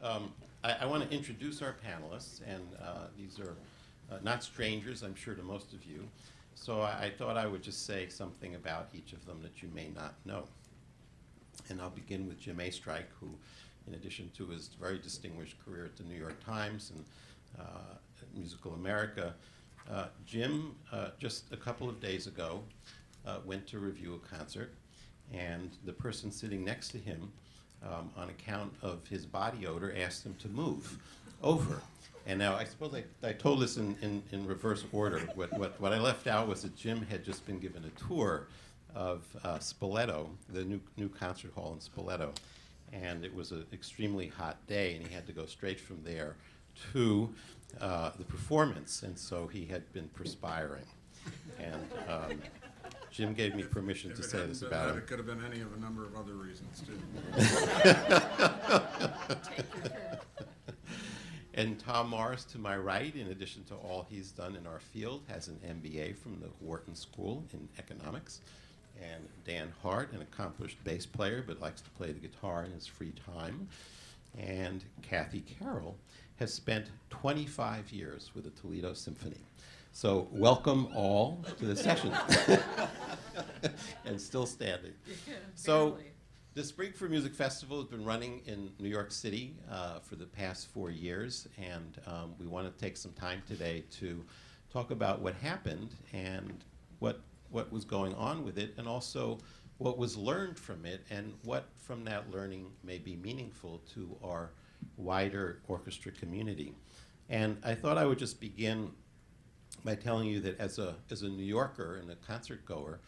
I want to introduce our panelists, and these are not strangers, I'm sure, to most of you. So I thought I would just say something about each of them that you may not know. And I'll begin with Jim Astrike, who, in addition to his very distinguished career at the New York Times and Musical America, Jim, just a couple of days ago, went to review a concert, and the person sitting next to him, on account of his body odor, asked him to move over. And now, I suppose I told this in reverse order. What I left out was that Jim had just been given a tour of Spoleto, the new concert hall in Spoleto. And it was an extremely hot day, and he had to go straight from there to the performance. And so he had been perspiring. And Jim gave me permission to say this about him. It could have been any of a number of other reasons, too. And Tom Morris, to my right, in addition to all he's done in our field, has an MBA from the Wharton School in Economics. And Dan Hart, an accomplished bass player, but likes to play the guitar in his free time. And Kathy Carroll has spent 25 years with the Toledo Symphony. So welcome all to the session. And still standing. Yeah, so the Spring for Music Festival has been running in New York City for the past 4 years, and we want to take some time today to talk about what happened and what was going on with it, and also what was learned from it, and what from that learning may be meaningful to our wider orchestra community. And I thought I would just begin by telling you that as a New Yorker and a concert goer,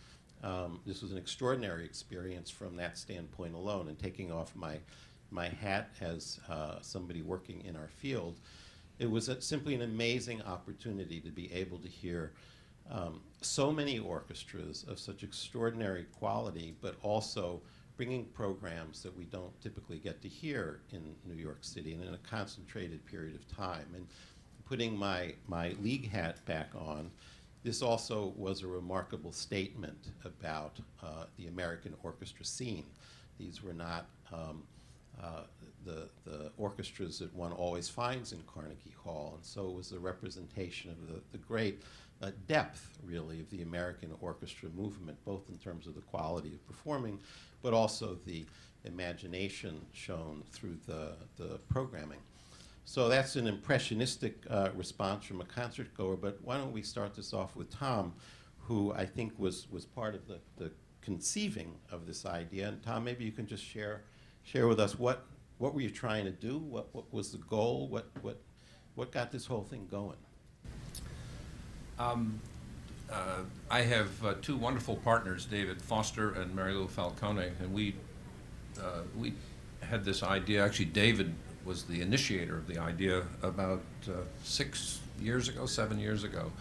this was an extraordinary experience from that standpoint alone. And taking off my hat as somebody working in our field, it was simply an amazing opportunity to be able to hear so many orchestras of such extraordinary quality, but also bringing programs that we don't typically get to hear in New York City and in a concentrated period of time. And putting my league hat back on, this also was a remarkable statement about the American orchestra scene. These were not the orchestras that one always finds in Carnegie Hall, and so it was a representation of the great depth, really, of the American orchestra movement, both in terms of the quality of performing, but also the imagination shown through the programming. So that's an impressionistic response from a concert goer, but why don't we start this off with Tom, who I think was part of the conceiving of this idea. And Tom, maybe you can just share with us what were you trying to do? What was the goal? What got this whole thing going? I have two wonderful partners, David Foster and Mary Lou Falcone, and we had this idea. Actually, David was the initiator of the idea about 7 years ago.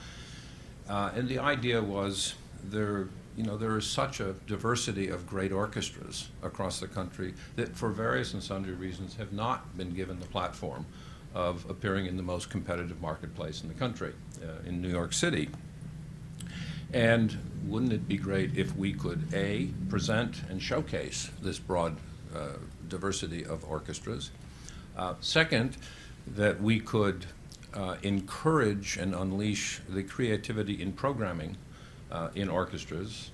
And the idea was there is such a diversity of great orchestras across the country that for various and sundry reasons have not been given the platform of appearing in the most competitive marketplace in the country, in New York City. And wouldn't it be great if we could, A, present and showcase this broad diversity of orchestras? Second, that we could encourage and unleash the creativity in programming in orchestras.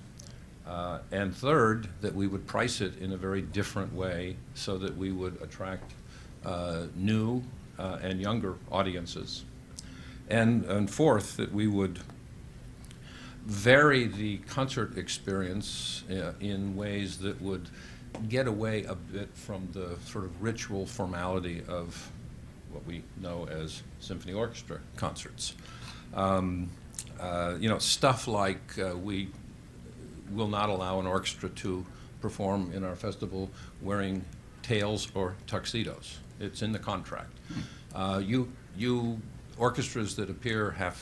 And third, that we would price it in a very different way so that we would attract new and younger audiences. And fourth, that we would vary the concert experience in ways that would get away a bit from the sort of ritual formality of what we know as symphony orchestra concerts. Stuff like we will not allow an orchestra to perform in our festival wearing tails or tuxedos. It's in the contract. You orchestras that appear had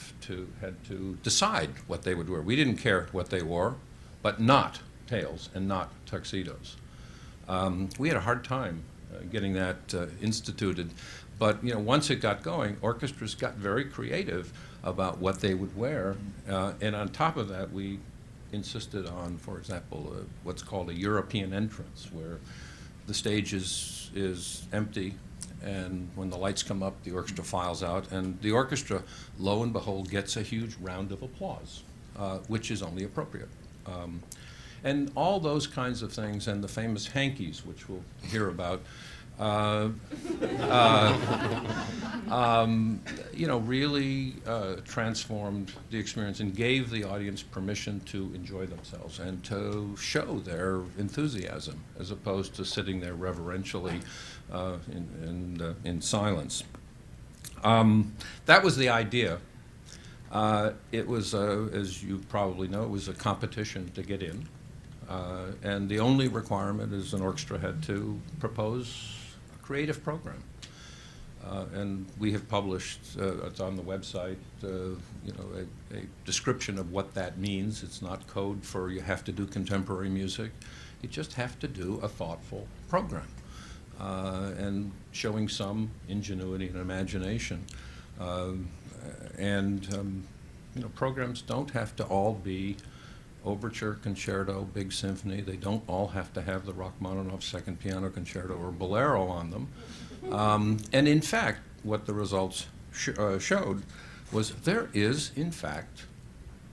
to decide what they would wear. We didn't care what they wore, but not tails and not tuxedos. We had a hard time getting that instituted, but once it got going, orchestras got very creative about what they would wear, and on top of that, we insisted on, for example, what's called a European entrance, where the stage is empty And when the lights come up, the orchestra files out, and the orchestra, lo and behold, gets a huge round of applause, which is only appropriate. And all those kinds of things, and the famous hankies, which we'll hear about, really transformed the experience and gave the audience permission to enjoy themselves and to show their enthusiasm, as opposed to sitting there reverentially in silence. That was the idea. It was, as you probably know, it was a competition to get in. And the only requirement is an orchestra had to propose a creative program. And we have published, it's on the website, a description of what that means. It's not code for you have to do contemporary music. You just have to do a thoughtful program and showing some ingenuity and imagination. Programs don't have to all be overture, concerto, big symphony. They don't all have to have the Rachmaninoff Second Piano Concerto or Bolero on them. And in fact, what the results showed was there is, in fact,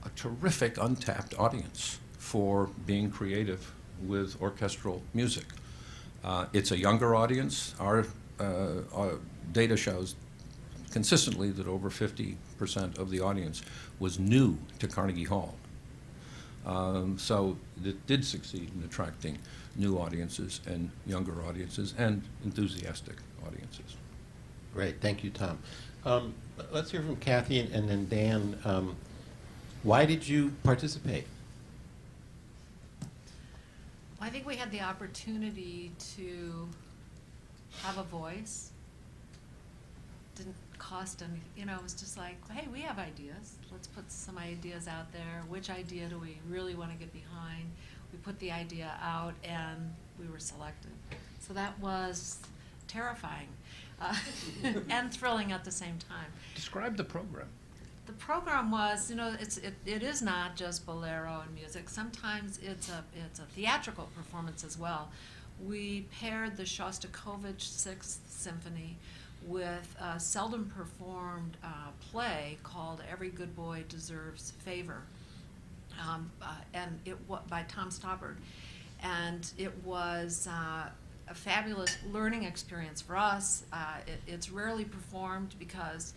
a terrific untapped audience for being creative with orchestral music. It's a younger audience. Our data shows consistently that over 50% of the audience was new to Carnegie Hall. So it did succeed in attracting new audiences and younger audiences and enthusiastic audiences. Great, thank you, Tom. Let's hear from Kathy and then Dan. Why did you participate? I think we had the opportunity to have a voice. Didn't cost any, it was just like, hey, we have ideas. Let's put some ideas out there. Which idea do we really want to get behind? We put the idea out and we were selected. So that was terrifying and thrilling at the same time. Describe the program. The program was, it is not just bolero and music. Sometimes it's a theatrical performance as well. We paired the Shostakovich Sixth Symphony with a seldom performed play called Every Good Boy Deserves Favor, and by Tom Stoppard. And it was a fabulous learning experience for us. It's rarely performed because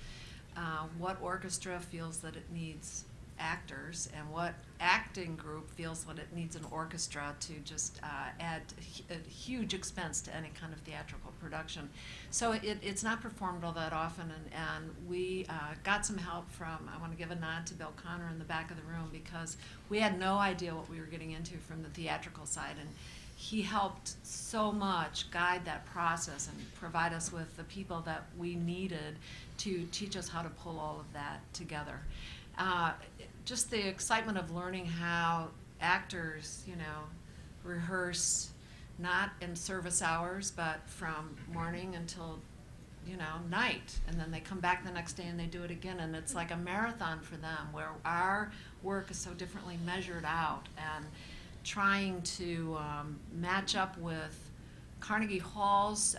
what orchestra feels that it needs actors, and what acting group feels that it needs an orchestra to just add a huge expense to any kind of theatrical production. So it's not performed all that often, and we got some help from, I want to give a nod to Bill Connor in the back of the room, because we had no idea what we were getting into from the theatrical side, and he helped so much guide that process and provide us with the people that we needed to teach us how to pull all of that together. Just the excitement of learning how actors, rehearse not in service hours, but from morning until, night. And then they come back the next day and they do it again. And it's like a marathon for them, where our work is so differently measured out, and trying to match up with Carnegie Hall's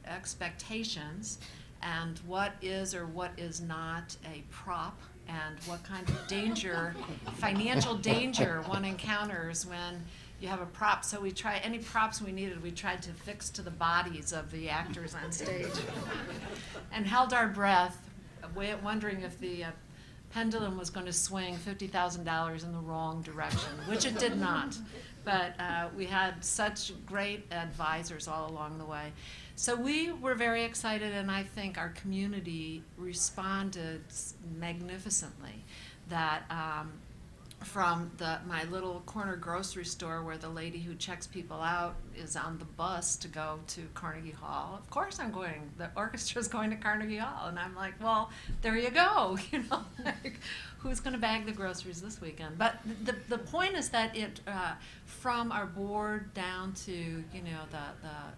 expectations, and what is or what is not a prop, and what kind of danger, financial danger one encounters when you have a prop. So we tried, any props we needed, we tried to fix to the bodies of the actors on stage, and held our breath, wondering if the pendulum was going to swing $50,000 in the wrong direction, which it did not. But we had such great advisors all along the way. So we were very excited, and I think our community responded magnificently. That from my little corner grocery store, where the lady who checks people out is on the bus to go to Carnegie Hall. Of course I'm going. The orchestra's going to Carnegie Hall. And I'm like, well, there you go. Like, who's going to bag the groceries this weekend? But the point is that it, from our board down to,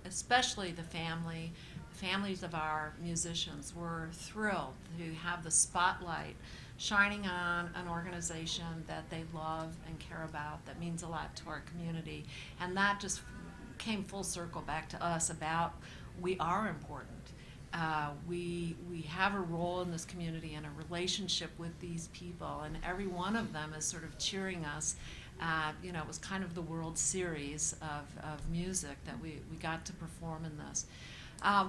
especially the families of our musicians were thrilled to have the spotlight shining on an organization that they love and care about, that means a lot to our community. And that just came full circle back to us about we are important. We have a role in this community and a relationship with these people, and every one of them is sort of cheering us. You know, it was kind of the World Series of music that we got to perform in this.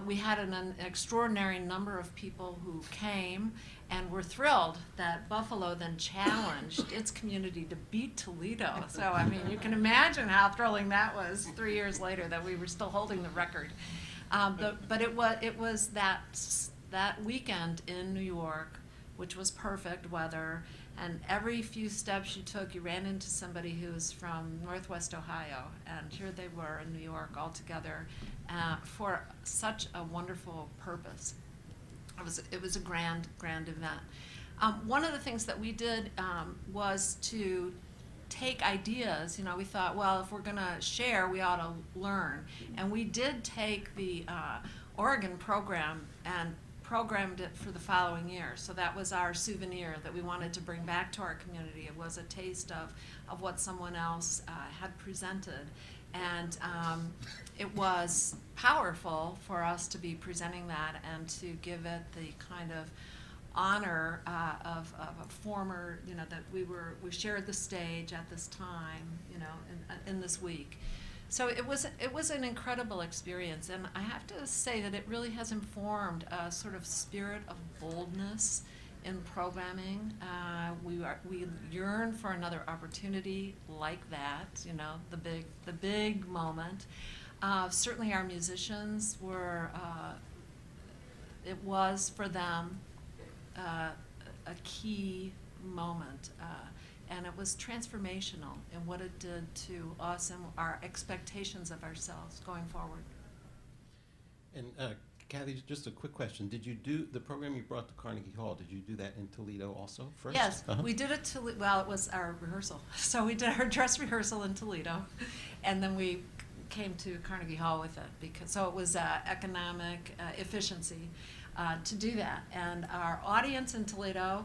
We had an extraordinary number of people who came and were thrilled that Buffalo then challenged its community to beat Toledo. So, I mean, you can imagine how thrilling that was 3 years later that we were still holding the record. But it was that weekend in New York, which was perfect weather, and every few steps you took, you ran into somebody who was from Northwest Ohio, and here they were in New York all together for such a wonderful purpose. It was a grand event. One of the things that we did was to take ideas. You know, we thought, well, if we're going to share, we ought to learn. And we did take the Oregon program and programmed it for the following year. So that was our souvenir that we wanted to bring back to our community. It was a taste of what someone else had presented. And it was powerful for us to be presenting that and to give it the kind of honor of a former, you know, that we shared the stage at this time, you know, in this week. So it was an incredible experience, and I have to say that it really has informed a sort of spirit of boldness in programming. We yearn for another opportunity like that, you know, the big moment. Certainly our musicians were, it was for them a key moment, and it was transformational in what it did to us and our expectations of ourselves going forward. And Kathy, just a quick question. Did you do the program you brought to Carnegie Hall? Did you do that in Toledo also first? Yes, we did it well, it was our rehearsal. So we did our dress rehearsal in Toledo, and then we came to Carnegie Hall with it, so it was economic efficiency to do that. And our audience in Toledo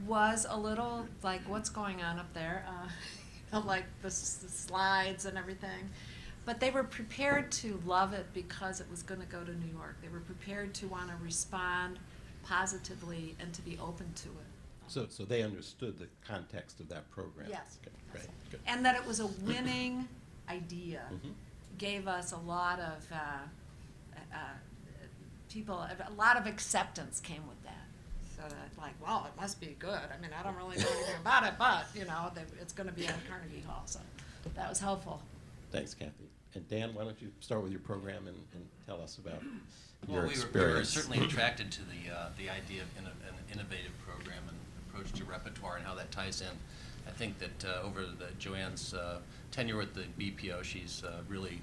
was a little like, what's going on up there? Like the slides and everything. But they were prepared to love it because it was going to go to New York. They were prepared to want to respond positively and to be open to it. So they understood the context of that program. Yes. Okay, great, good. And that it was a winning idea gave us a lot of people, a lot of acceptance came with that. So that, like, well, it must be good. I mean, I don't really know anything about it, but, you know, it's going to be at Carnegie Hall. So that was helpful. Thanks, Kathy. And Dan, why don't you start with your program and tell us about your Well, we were experience. certainly attracted to the idea of an innovative program and approach to repertoire and how that ties in. I think that over Joanne's tenure with the BPO, she's really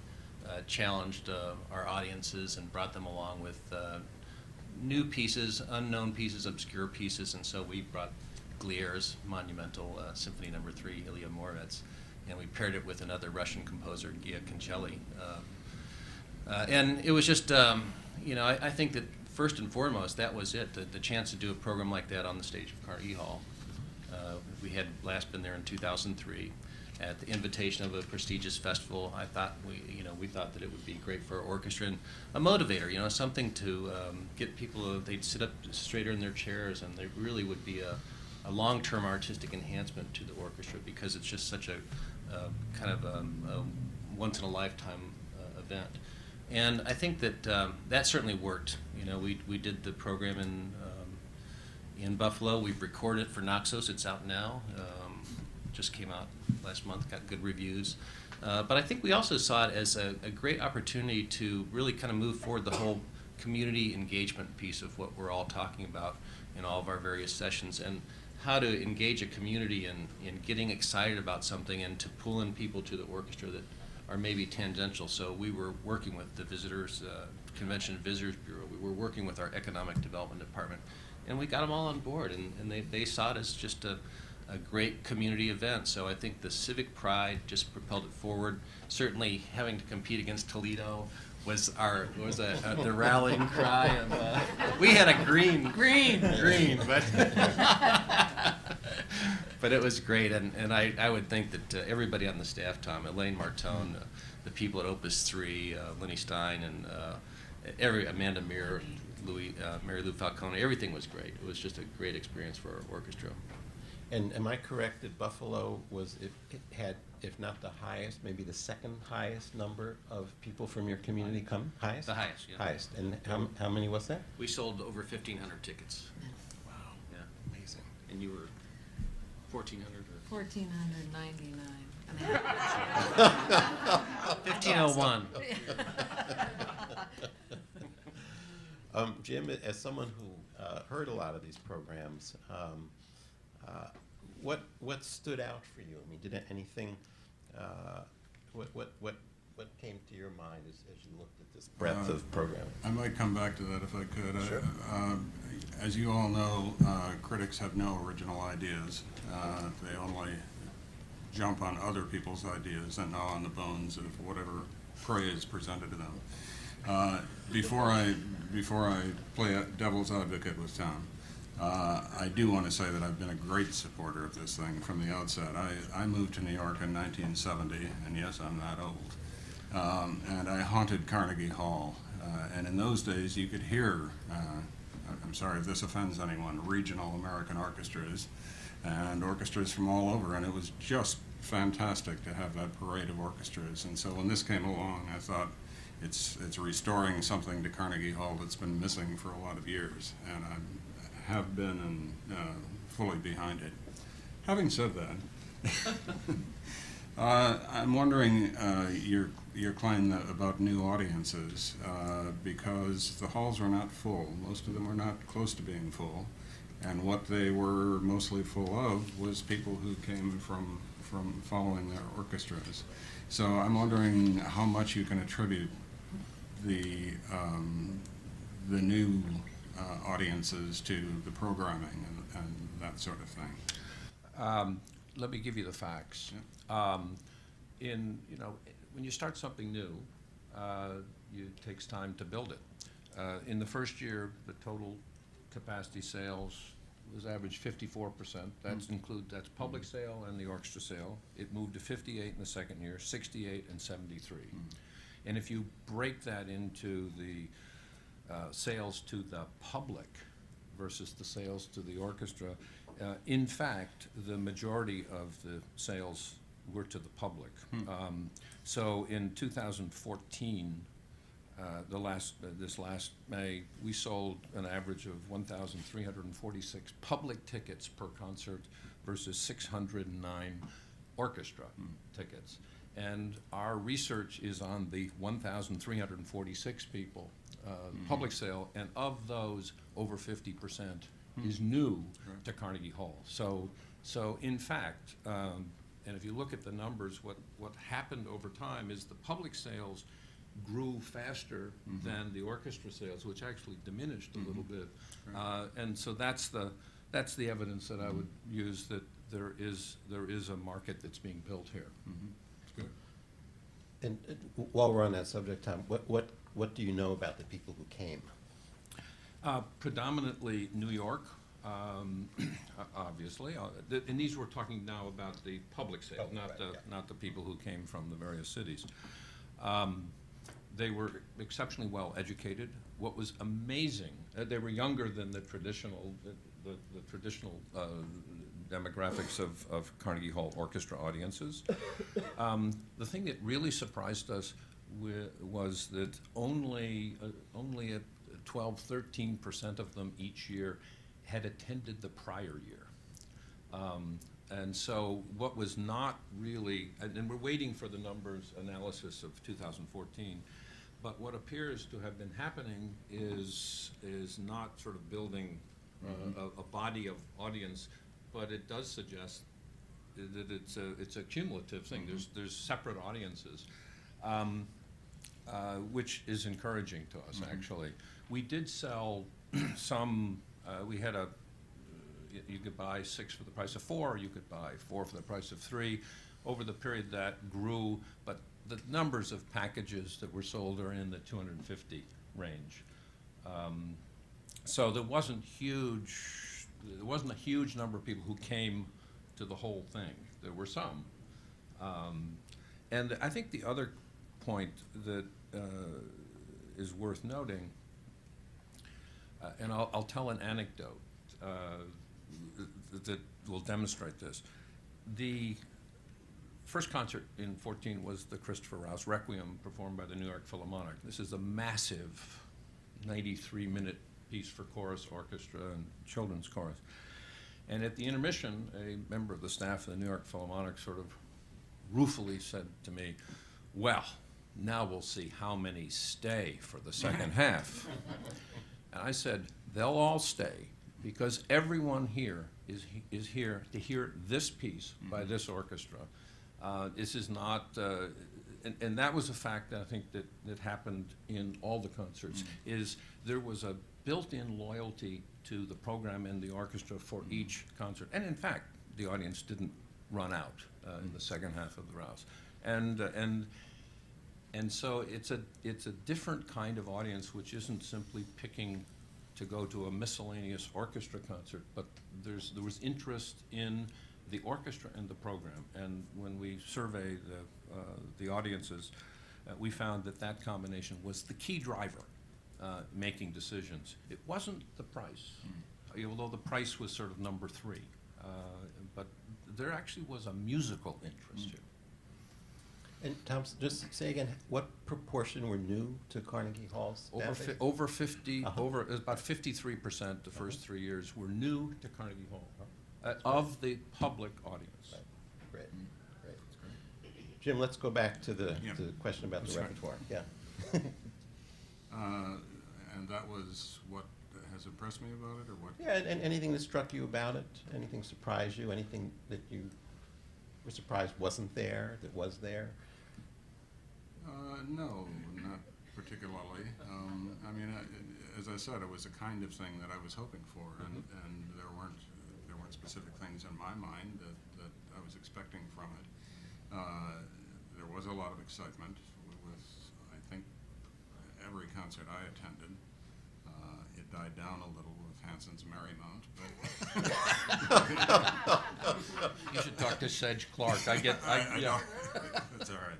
challenged our audiences and brought them along with new pieces, unknown pieces, obscure pieces, and so we brought Glier's monumental Symphony No. 3, Ilya Moravec, and we paired it with another Russian composer, Gia Koncheli. And it was just, you know, I think that first and foremost, that was it, the chance to do a program like that on the stage of Carnegie Hall. We had last been there in 2003 at the invitation of a prestigious festival. I thought we thought that it would be great for our orchestra and a motivator, you know, something to get people, they'd sit up straighter in their chairs, and they really would be a long-term artistic enhancement to the orchestra because it's just such a kind of a once-in-a-lifetime event. And I think that that certainly worked. You know, we did the program in Buffalo. We've recorded it for Naxos. It's out now. Just came out last month, got good reviews. But I think we also saw it as a great opportunity to really kind of move forward the whole community engagement piece of what we're all talking about in all of our various sessions, and how to engage a community in getting excited about something and to pull in people to the orchestra that are maybe tangential. So we were working with the Visitors, Convention and Visitors Bureau. We were working with our Economic Development Department, and we got them all on board, and they saw it as just a great community event. So I think the civic pride just propelled it forward. Certainly having to compete against Toledo was the rallying cry of we had a green, but But it was great, and I would think that everybody on the staff, Tom, Elaine Martone, the people at Opus 3, Lenny Stein, and Amanda Meir, Mary Lou Falcone, everything was great. It was just a great experience for our orchestra. And am I correct that Buffalo was, it had, if not the highest, maybe the second highest number of people from your community come? Highest? The highest, yeah. Highest. And how many was that? We sold over 1,500 tickets. Wow. Yeah. Amazing. And you were 1,400 or 1,499. 1,501. Jim, as someone who heard a lot of these programs, what stood out for you? I mean, did anything? What came to your mind as you looked at this breadth of programming? I might come back to that if I could. Sure. As you all know, critics have no original ideas. They only jump on other people's ideas and gnaw on the bones of whatever prey is presented to them. Before I play devil's advocate with Tom, I do want to say that I've been a great supporter of this thing from the outset. I moved to New York in 1970, and yes, I'm that old. And I haunted Carnegie Hall. And in those days, you could hear, I'm sorry if this offends anyone, regional American orchestras and orchestras from all over, and it was just fantastic to have that parade of orchestras. And so when this came along, I thought, it's restoring something to Carnegie Hall that's been missing for a lot of years, and I have been and fully behind it. Having said that, I'm wondering your claim about new audiences, because the halls are not full. Most of them are not close to being full, and what they were mostly full of was people who came from following their orchestras. So I'm wondering how much you can attribute the new audiences to the programming and that sort of thing. Let me give you the facts. Yeah. When you start something new, it takes time to build it. In the first year, the total capacity sales was average 54%. That's public sale and the orchestra sale. It moved to 58 in the second year, 68 and 73. And if you break that into the sales to the public versus the sales to the orchestra, in fact, the majority of the sales were to the public. So in 2014, this last May, we sold an average of 1,346 public tickets per concert versus 609 orchestra tickets. And our research is on the 1,346 people, public sale, and of those, over 50% is new to Carnegie Hall. So in fact, and if you look at the numbers, what happened over time is the public sales grew faster than the orchestra sales, which actually diminished a little bit. And so that's the evidence that I would use, that there is a market that's being built here. Good. And while we're on that subject, Tom, what do you know about the people who came? Predominantly New York, obviously, and these we're talking now about the public sales, not the people who came from the various cities. They were exceptionally well educated. What was amazing, they were younger than the traditional demographics of Carnegie Hall orchestra audiences. The thing that really surprised us was that only 12–13% of them each year had attended the prior year. And so what was not really, and we're waiting for the numbers analysis of 2014, but what appears to have been happening is not sort of building a body of audience, but it does suggest that it's a cumulative thing. There's separate audiences, which is encouraging to us, actually. We did sell some, we had you could buy 6 for the price of 4, or you could buy 4 for the price of 3. Over the period that grew, but the numbers of packages that were sold are in the 250 range. So there wasn't a huge number of people who came to the whole thing. There were some. And I think the other point that is worth noting, and I'll tell an anecdote that will demonstrate this. The first concert in 14 was the Christopher Rouse Requiem performed by the New York Philharmonic. This is a massive 93-minute piece for chorus, orchestra, and children's chorus. And at the intermission, a member of the staff of the New York Philharmonic sort of ruefully said to me, "Well, now we'll see how many stay for the second half." And I said, "They'll all stay, because everyone here is here to hear this piece by this orchestra." This is not, and that was a fact that I think that happened in all the concerts, is there was a built-in loyalty to the program and the orchestra for each concert. And in fact, the audience didn't run out in the second half of the Rouse. And so it's a different kind of audience, which isn't simply picking to go to a miscellaneous orchestra concert, but there was interest in the orchestra and the program. And when we surveyed the audiences, we found that combination was the key driver making decisions. It wasn't the price, although the price was sort of number 3. But there actually was a musical interest here. And Tom, just say again, what proportion were new to Carnegie Hall staffing? Over 50, it was about 53% the first 3 years were new to Carnegie Hall of the public audience. Right. Great. Great. Jim, let's go back to the question about the repertoire. Yeah. And that was what has impressed me about it, or what? Yeah, and anything that struck you about it? Anything surprised you? Anything that you were surprised wasn't there, that was there? No, not particularly. I mean, as I said, it was a kind of thing that I was hoping for, and there weren't specific things in my mind that I was expecting from it. There was a lot of excitement with, I think, every concert I attended. It died down a little with Hanson's Marymount, but You should talk to Sedge Clark. I know. That's all right.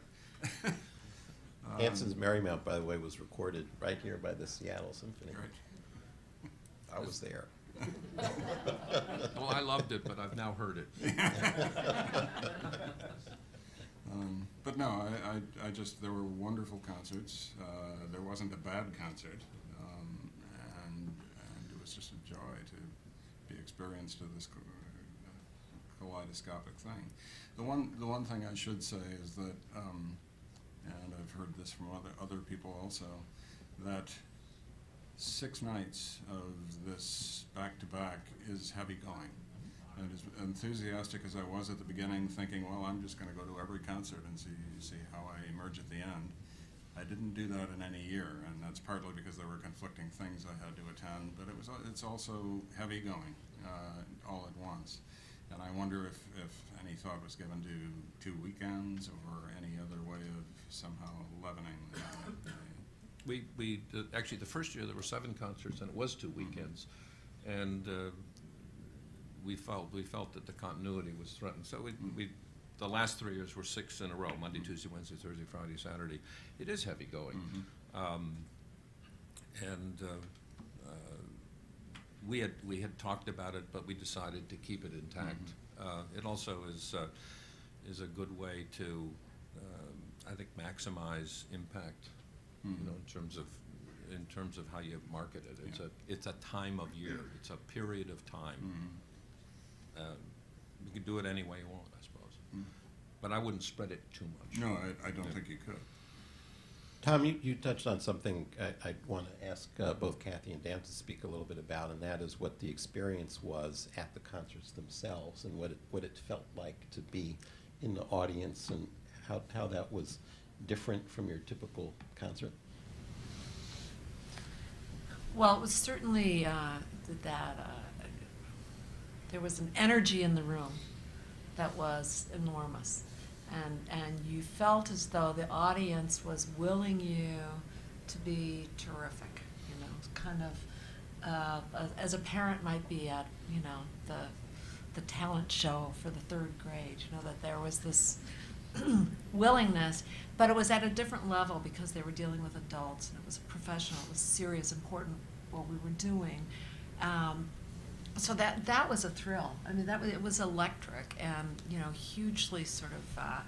Hanson's Marymount, by the way, was recorded right here by the Seattle Symphony. Right. I was there. Well, I loved it, but I've now heard it. But no, I just, there were wonderful concerts. There wasn't a bad concert. And it was just a joy to be experienced to this kaleidoscopic thing. The one thing I should say is that, and I've heard this from other people also, that 6 nights of this back-to-back is heavy going. And as enthusiastic as I was at the beginning, thinking, well, I'm just going to go to every concert and see how I emerge at the end, I didn't do that in any year, and that's partly because there were conflicting things I had to attend, but it's also heavy going all at once. And I wonder if any thought was given to 2 weekends or any other way of somehow leavening the Actually, the first year there were 7 concerts, and it was 2 weekends, and we felt that the continuity was threatened. So the last 3 years were 6 in a row: Monday, Tuesday, Wednesday, Thursday, Friday, Saturday. It is heavy going, we had talked about it, but we decided to keep it intact. It also is a good way to, I think, maximize impact. You know, in terms of how you market it. It's a time of year. It's a period of time. You could do it any way you want, I suppose. But I wouldn't spread it too much. No, I don't think you could. Tom, you touched on something I want to ask both Kathy and Dan to speak a little bit about, and that is what the experience was at the concerts themselves, and what it felt like to be in the audience, and how that was different from your typical concert. Well, it was certainly there was an energy in the room that was enormous. And you felt as though the audience was willing you to be terrific, you know, kind of as a parent might be at, you know, the talent show for the third grade, you know, that there was this willingness, but it was at a different level because they were dealing with adults, and it was professional, it was serious, important what we were doing. So that was a thrill. I mean, it was electric, and you know, hugely sort of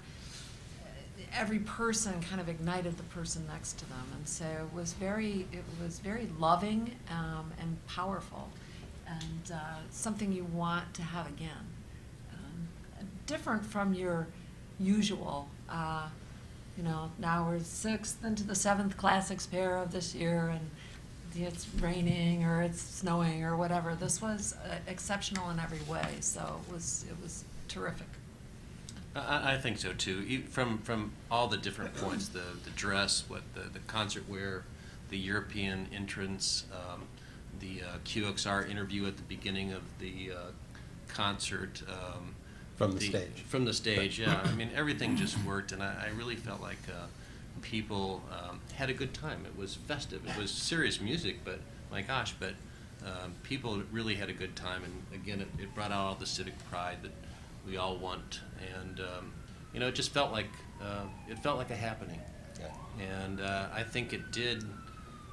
every person kind of ignited the person next to them, and so it was very loving and powerful, and something you want to have again. Different from your usual. You know, now we're 6th into the 7th classics pair of this year, and it's raining or it's snowing or whatever. This was exceptional in every way, so it was terrific. I think so too. From all the different points, the dress, the concert wear, the European entrance, the QXR interview at the beginning of the concert. From the stage. From the stage, yeah. I mean, everything just worked, and I really felt like people had a good time. It was festive. It was serious music, but my gosh, people really had a good time, and again, it brought out all the civic pride that we all want, and you know, it just felt like a happening. Yeah. And I think it did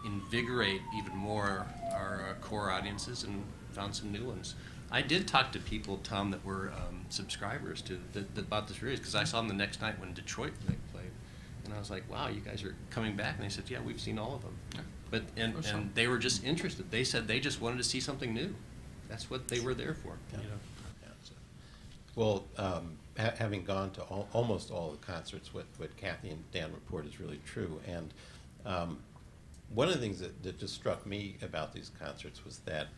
invigorate even more our core audiences and found some new ones. I did talk to people, Tom, that were subscribers to that bought the series, because I saw them the next night when Detroit played, and I was like, "Wow, you guys are coming back!" And they said, "Yeah, we've seen all of them." Yeah. But and they were just interested. They said they just wanted to see something new. That's what they were there for. Yeah. You know? Yeah, so. Well, having gone to almost all the concerts, what Kathy and Dan report is really true. And one of the things that just struck me about these concerts was that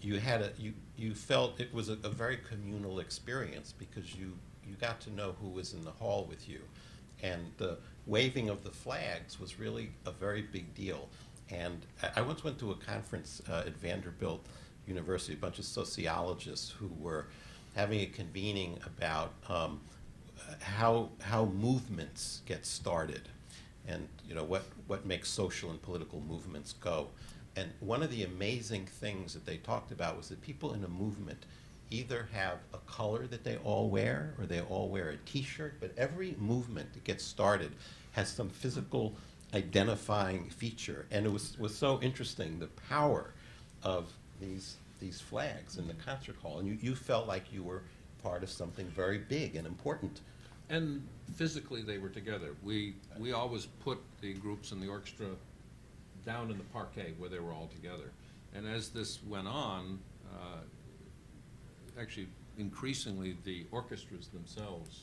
you felt it was a very communal experience, because you got to know who was in the hall with you, and the waving of the flags was really a very big deal. And I once went to a conference at Vanderbilt University, a bunch of sociologists who were having a convening about how movements get started, and you know what makes social and political movements go. And one of the amazing things that they talked about was that people in a movement either have a color that they all wear, or they all wear a T-shirt, but every movement that gets started has some physical identifying feature. And it was so interesting, the power of these flags in the concert hall. And you felt like you were part of something very big and important. And physically, they were together. We always put the groups in the orchestra down in the parquet where they were all together. And as this went on, actually, increasingly, the orchestras themselves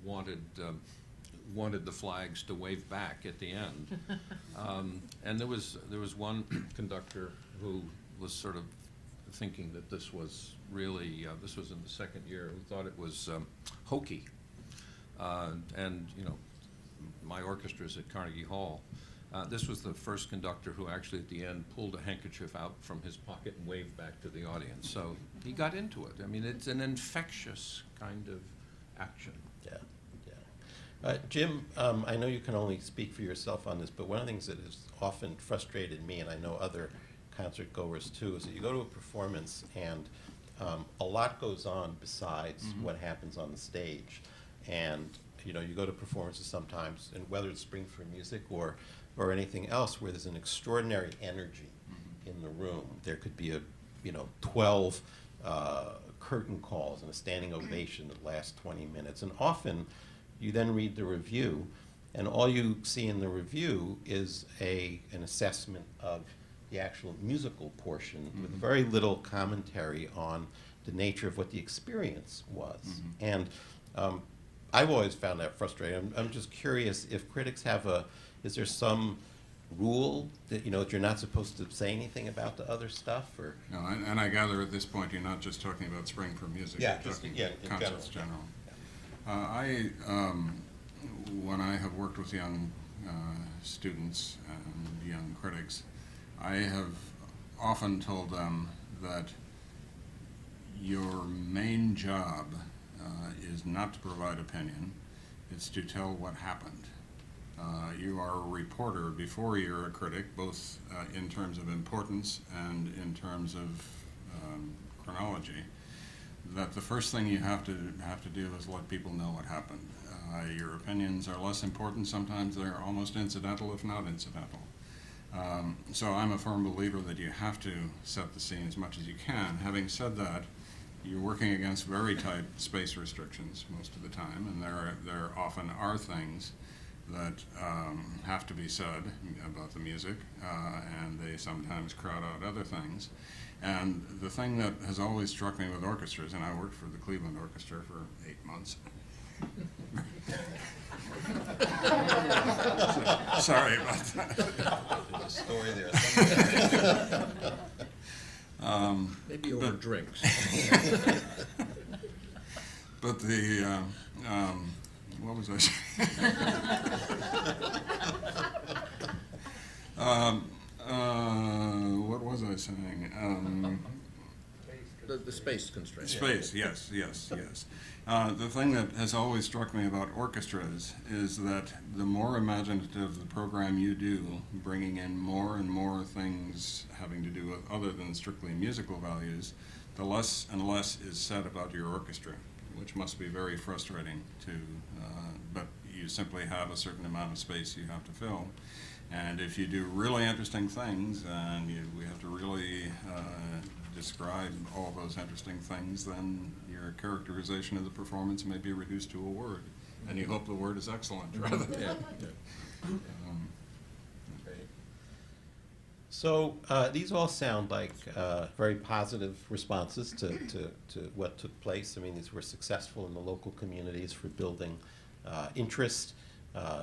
wanted the flags to wave back at the end. And there was one conductor who was sort of thinking that this was really, this was in the second year, who thought it was hokey. And, you know, my orchestra's at Carnegie Hall. This was the first conductor who actually at the end pulled a handkerchief out from his pocket and waved back to the audience. So he got into it. I mean, it's an infectious kind of action. Yeah, yeah. Jim, I know you can only speak for yourself on this, but one of the things that has often frustrated me, and I know other concert goers too, is that you go to a performance and a lot goes on besides what happens on the stage. And you know, you go to performances sometimes, and whether it's TheSpringforMusic or anything else, where there's an extraordinary energy in the room. There could be 12 curtain calls and a standing ovation that lasts 20 minutes. And often you then read the review, and all you see in the review is an assessment of the actual musical portion with very little commentary on the nature of what the experience was. And I've always found that frustrating. I'm just curious if critics have is there some rule that, that you're not supposed to say anything about the other stuff, or? No, and I gather at this point you're not just talking about TheSpringforMusic. Yeah, you're just, talking in concerts general. When I have worked with young students and young critics, I have often told them that your main job is not to provide opinion, it's to tell what happened. You are a reporter before you're a critic, both in terms of importance and in terms of chronology. that the first thing you have to do is let people know what happened. Your opinions are less important. Sometimes they're almost incidental, if not incidental. So I'm a firm believer that you have to set the scene as much as you can. Having said that, you're working against very tight space restrictions most of the time, and there often are things that have to be said about the music, and they sometimes crowd out other things. And the thing that has always struck me with orchestras, and I worked for the Cleveland Orchestra for 8 months. Sorry about that. There's a story there somewhere. Maybe over drinks. But the, what was I saying? What was I saying? The space constraints. Space, yes. The thing that has always struck me about orchestras is that the more imaginative the program you do, bringing in more and more things having to do with other than strictly musical values, the less and less is said about your orchestra, which must be very frustrating to, but you simply have a certain amount of space you have to fill. And if you do really interesting things, and we have to really describe all those interesting things, then your characterization of the performance may be reduced to a word. And you hope the word is excellent, rather. Yeah. So these all sound like very positive responses to what took place. I mean, these were successful in the local communities for building interest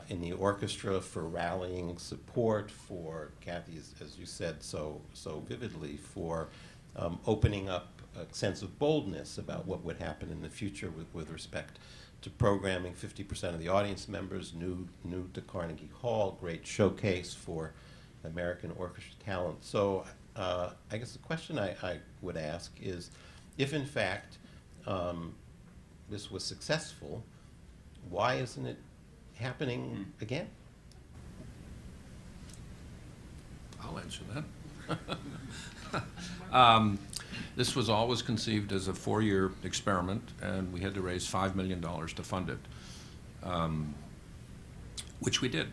in the orchestra, for rallying support, for Kathy, as you said so vividly, for opening up a sense of boldness about what would happen in the future with respect to programming. 50% of the audience members new to Carnegie Hall, great showcase for American orchestra talent. So I guess the question I would ask is, if in fact this was successful, why isn't it happening again? I'll answer that. This was always conceived as a 4-year experiment, and we had to raise $5 million to fund it, which we did.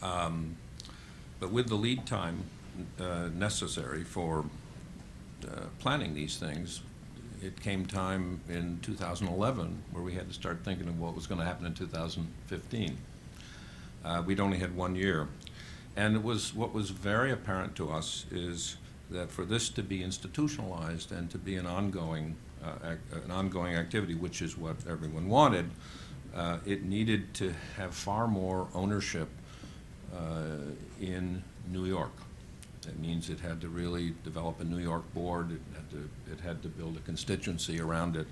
But with the lead time necessary for planning these things, it came time in 2011 where we had to start thinking of what was going to happen in 2015. We'd only had 1 year. And what was very apparent to us is that for this to be institutionalized and to be an ongoing activity, which is what everyone wanted, it needed to have far more ownership in New York. It means it had to really develop a New York board. It had to build a constituency around it,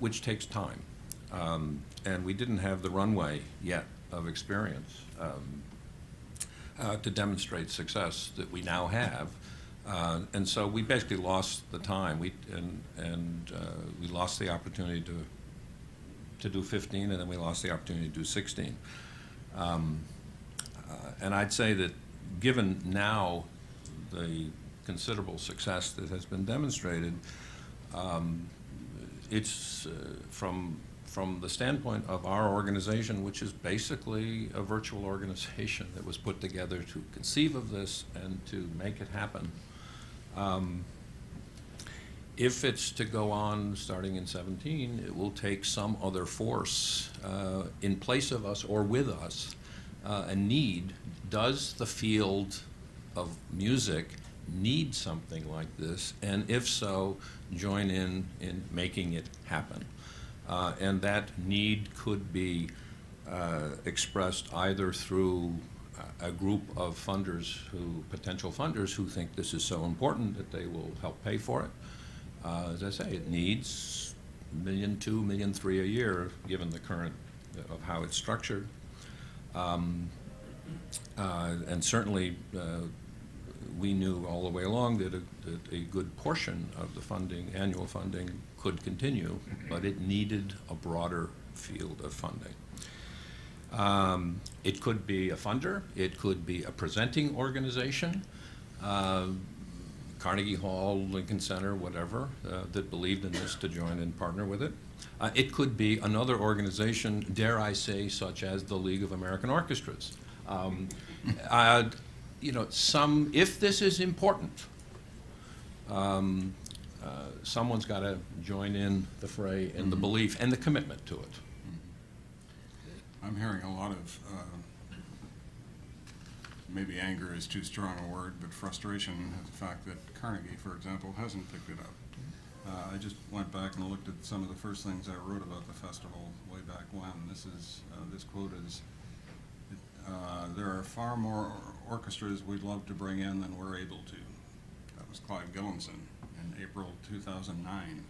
which takes time. And we didn't have the runway yet of experience to demonstrate success that we now have. And so we basically lost the time. We lost the opportunity to do 15, and then we lost the opportunity to do 16. And I'd say that given now the considerable success that has been demonstrated, it's from the standpoint of our organization, which is basically a virtual organization that was put together to conceive of this and to make it happen. If it's to go on starting in 17, it will take some other force in place of us or with us. A need. Does the field of music need something like this? And if so, join in making it happen. And that need could be expressed either through a group of funders potential funders who think this is so important that they will help pay for it. As I say, it needs $1.2 million, $1.3 million a year, given the current of how it's structured. And certainly we knew all the way along that a good portion of the funding, annual funding, could continue, but it needed a broader field of funding. It could be a funder, it could be a presenting organization. Carnegie Hall, Lincoln Center, whatever, that believed in this to join and partner with it. It could be another organization, dare I say, such as the League of American Orchestras. You know, if this is important, someone's got to join in the fray and the belief and the commitment to it. I'm hearing a lot of, maybe anger is too strong a word, but frustration at the fact that Carnegie, for example, hasn't picked it up. I just went back and looked at some of the first things I wrote about the festival way back when. This quote is, there are far more orchestras we'd love to bring in than we're able to. That was Clive Gillinson in April 2009.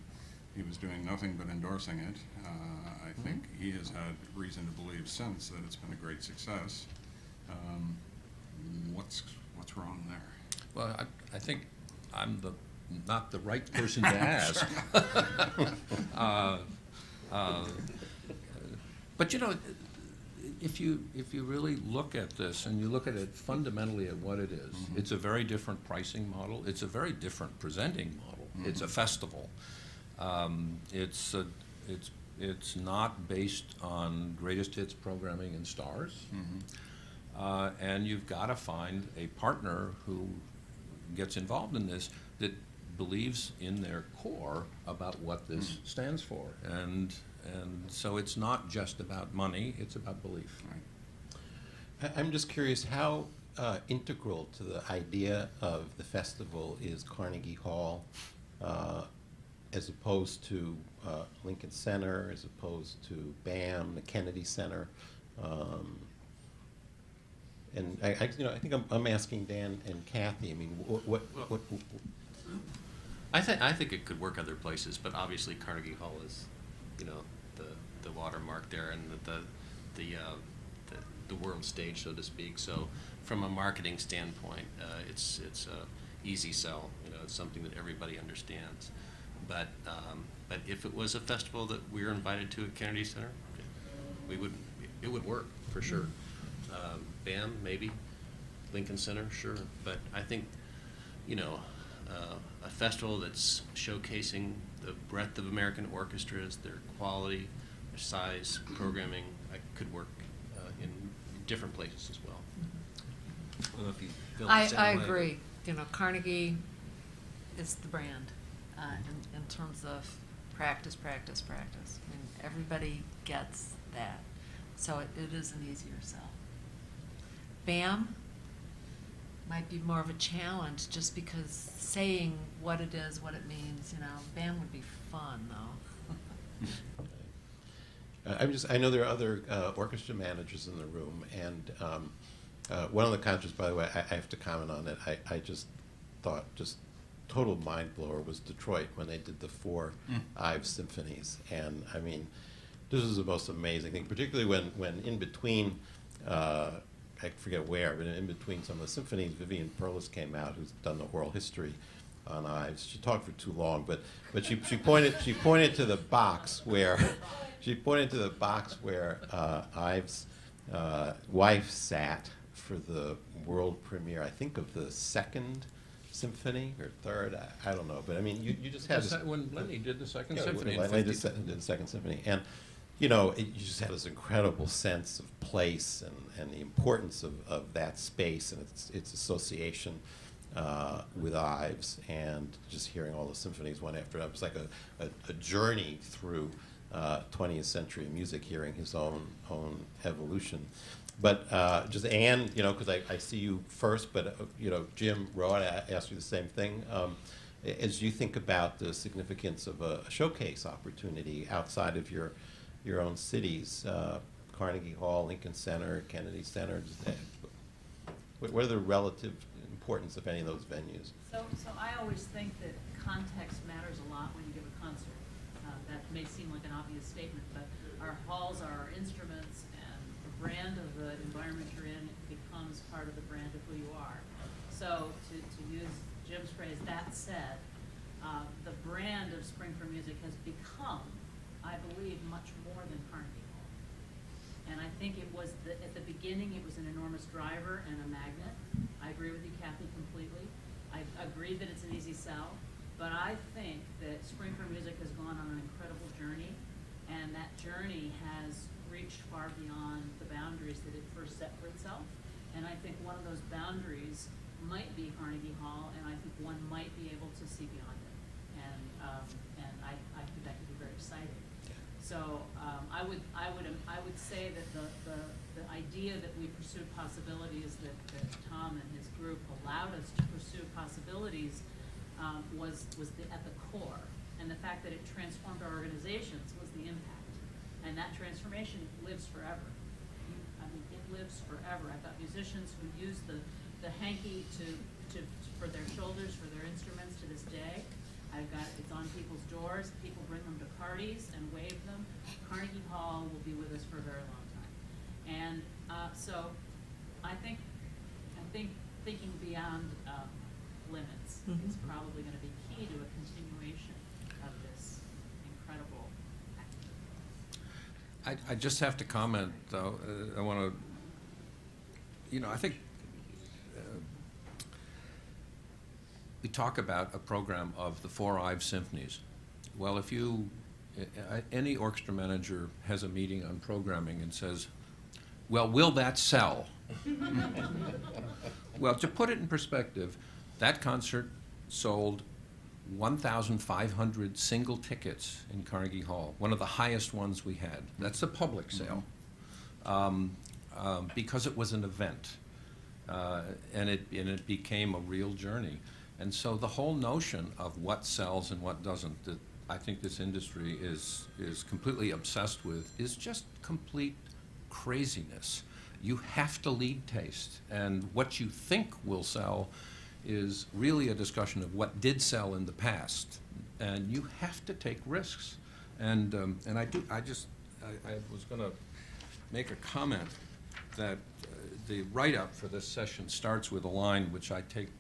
He was doing nothing but endorsing it. I think he has had reason to believe since that it's been a great success. What's wrong there? Well, I think I'm not the right person to ask. But you know, if you really look at this and you look at it fundamentally at what it is, it's a very different pricing model. It's a very different presenting model. It's a festival. It's not based on greatest hits programming and stars. And you've got to find a partner who gets involved in this that believes in their core about what this stands for. And so it's not just about money, it's about belief. I'm just curious how integral to the idea of the festival is Carnegie Hall as opposed to Lincoln Center, as opposed to BAM, the Kennedy Center. And I think I'm asking Dan and Kathy. I mean, what I think it could work other places, but obviously Carnegie Hall is, you know, the watermark there and the world stage, so to speak. So from a marketing standpoint, it's a easy sell. You know, it's something that everybody understands. But if it was a festival that we were invited to at Kennedy Center, it would work for sure. BAM, maybe. Lincoln Center, sure. But I think, you know, a festival that's showcasing the breadth of American orchestras, their quality, their size, programming, could work in different places as well. I don't know if you feel the same I way. agree. You know, Carnegie is the brand in terms of practice. I mean, everybody gets that. So it is an easier sell. BAM might be more of a challenge just because saying what it is, what it means, you know, BAM would be fun though. I know there are other orchestra managers in the room, and one of the concerts, by the way, I have to comment on it. I just thought total mind blower was Detroit when they did the 4 Ives symphonies, and I mean, this was the most amazing thing, particularly when in between. I forget where, but in between some of the symphonies, Vivian Perlis came out, who's done the oral history on Ives. She talked for too long, but she pointed to the box where Ives' wife sat for the world premiere, I think, of the 2nd symphony or 3rd. I don't know, but I mean, you just had When Lenny did the second yeah, symphony. when Lenny did the 2nd symphony, and you know, you just had this incredible sense of place and the importance of that space and its association with Ives, and just hearing all the symphonies one after another. It was like a journey through 20th century music, hearing his own evolution. But just Anne, you know, because I see you first, but you know, Jim Rowan asked you the same thing. As you think about the significance of a showcase opportunity outside of your own cities, Carnegie Hall, Lincoln Center, Kennedy Center, what are the relative importance of any of those venues? So I always think that context matters a lot when you give a concert. That may seem like an obvious statement, but our halls are our instruments, and the brand of the environment you're in becomes part of the brand of who you are. So to use Jim's phrase, that said, the brand of Spring4Music has become, I believe, much more than Carnegie Hall. And I think it was, at the beginning, it was an enormous driver and a magnet. I agree with you, Kathy, completely. I agree that it's an easy sell, but I think that Spring for Music has gone on an incredible journey, and that journey has reached far beyond the boundaries that it first set for itself. And I think one of those boundaries might be Carnegie Hall, and I think one might be able to see beyond it. And I think that could be very exciting. So I would say that the idea that we pursued possibilities, that Tom and his group allowed us to pursue possibilities, was at the core. And the fact that it transformed our organizations was the impact. And that transformation lives forever. I mean, it lives forever. I've got musicians who use the hanky for their shoulders, for their instruments to this day. It's on people's doors. People bring them to parties and wave them. Carnegie Hall will be with us for a very long time. And so I think thinking beyond limits is probably going to be key to a continuation of this incredible activity. I just have to comment, though. I want to, I think we talk about a program of the 4 Ives symphonies. Well, if any orchestra manager has a meeting on programming and says, well, will that sell? Well, to put it in perspective, that concert sold 1,500 single tickets in Carnegie Hall, one of the highest ones we had. That's a public sale, because it was an event, and it became a real journey. And so the whole notion of what sells and what doesn't, that I think this industry is completely obsessed with, is just complete craziness. You have to lead taste, and what you think will sell is really a discussion of what did sell in the past, and you have to take risks. And I was going to make a comment that the write-up for this session starts with a line which I take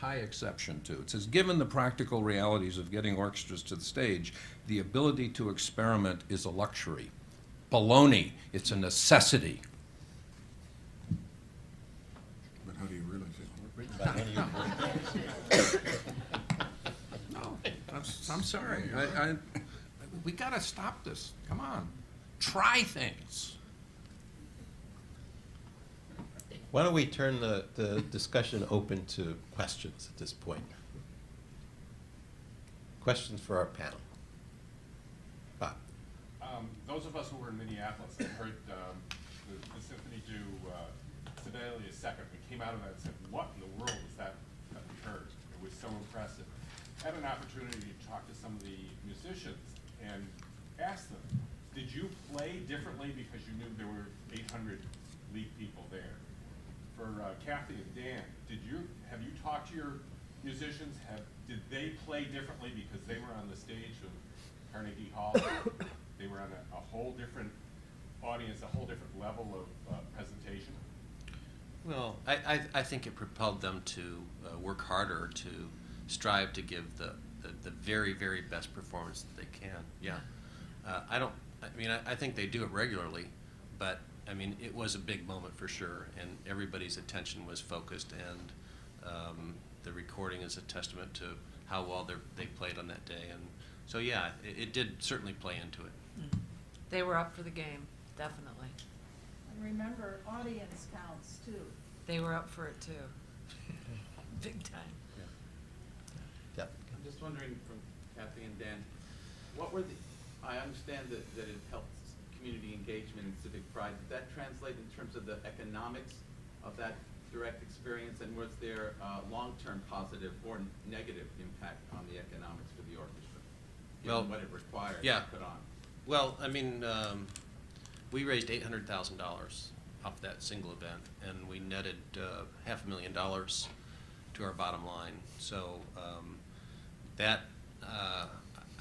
high exception to. It says, given the practical realities of getting orchestras to the stage, the ability to experiment is a luxury. Baloney, it's a necessity. But how do you really feel? No, I'm sorry. We got to stop this. Come on. Try things. Why don't we turn the discussion open to questions at this point? Questions for our panel? Bob. Those of us who were in Minneapolis and heard the symphony do Sibelius Second, we came out of that and said, what in the world was that we heard? It was so impressive. I had an opportunity to talk to some of the musicians and ask them, did you play differently because you knew there were 800 lead people there? For Kathy and Dan, have you talked to your musicians? Did they play differently because they were on the stage of Carnegie Hall? They were on a whole different audience, a whole different level of presentation? Well, I think it propelled them to work harder, to strive to give the very, very best performance that they can. Yeah. I think they do it regularly, but I mean, it was a big moment for sure, and everybody's attention was focused, and the recording is a testament to how well they played on that day. And so, yeah, it did certainly play into it. They were up for the game, definitely. And remember, audience counts too. They were up for it too. Big time. Yeah. I'm just wondering from Kathy and Dan, I understand that it helps community engagement and civic pride. Did that translate in terms of the economics of that direct experience, and was there long-term positive or negative impact on the economics for the orchestra, given what it required to put on? Well, I mean, we raised $800,000 off that single event, and we netted $500,000 to our bottom line. So that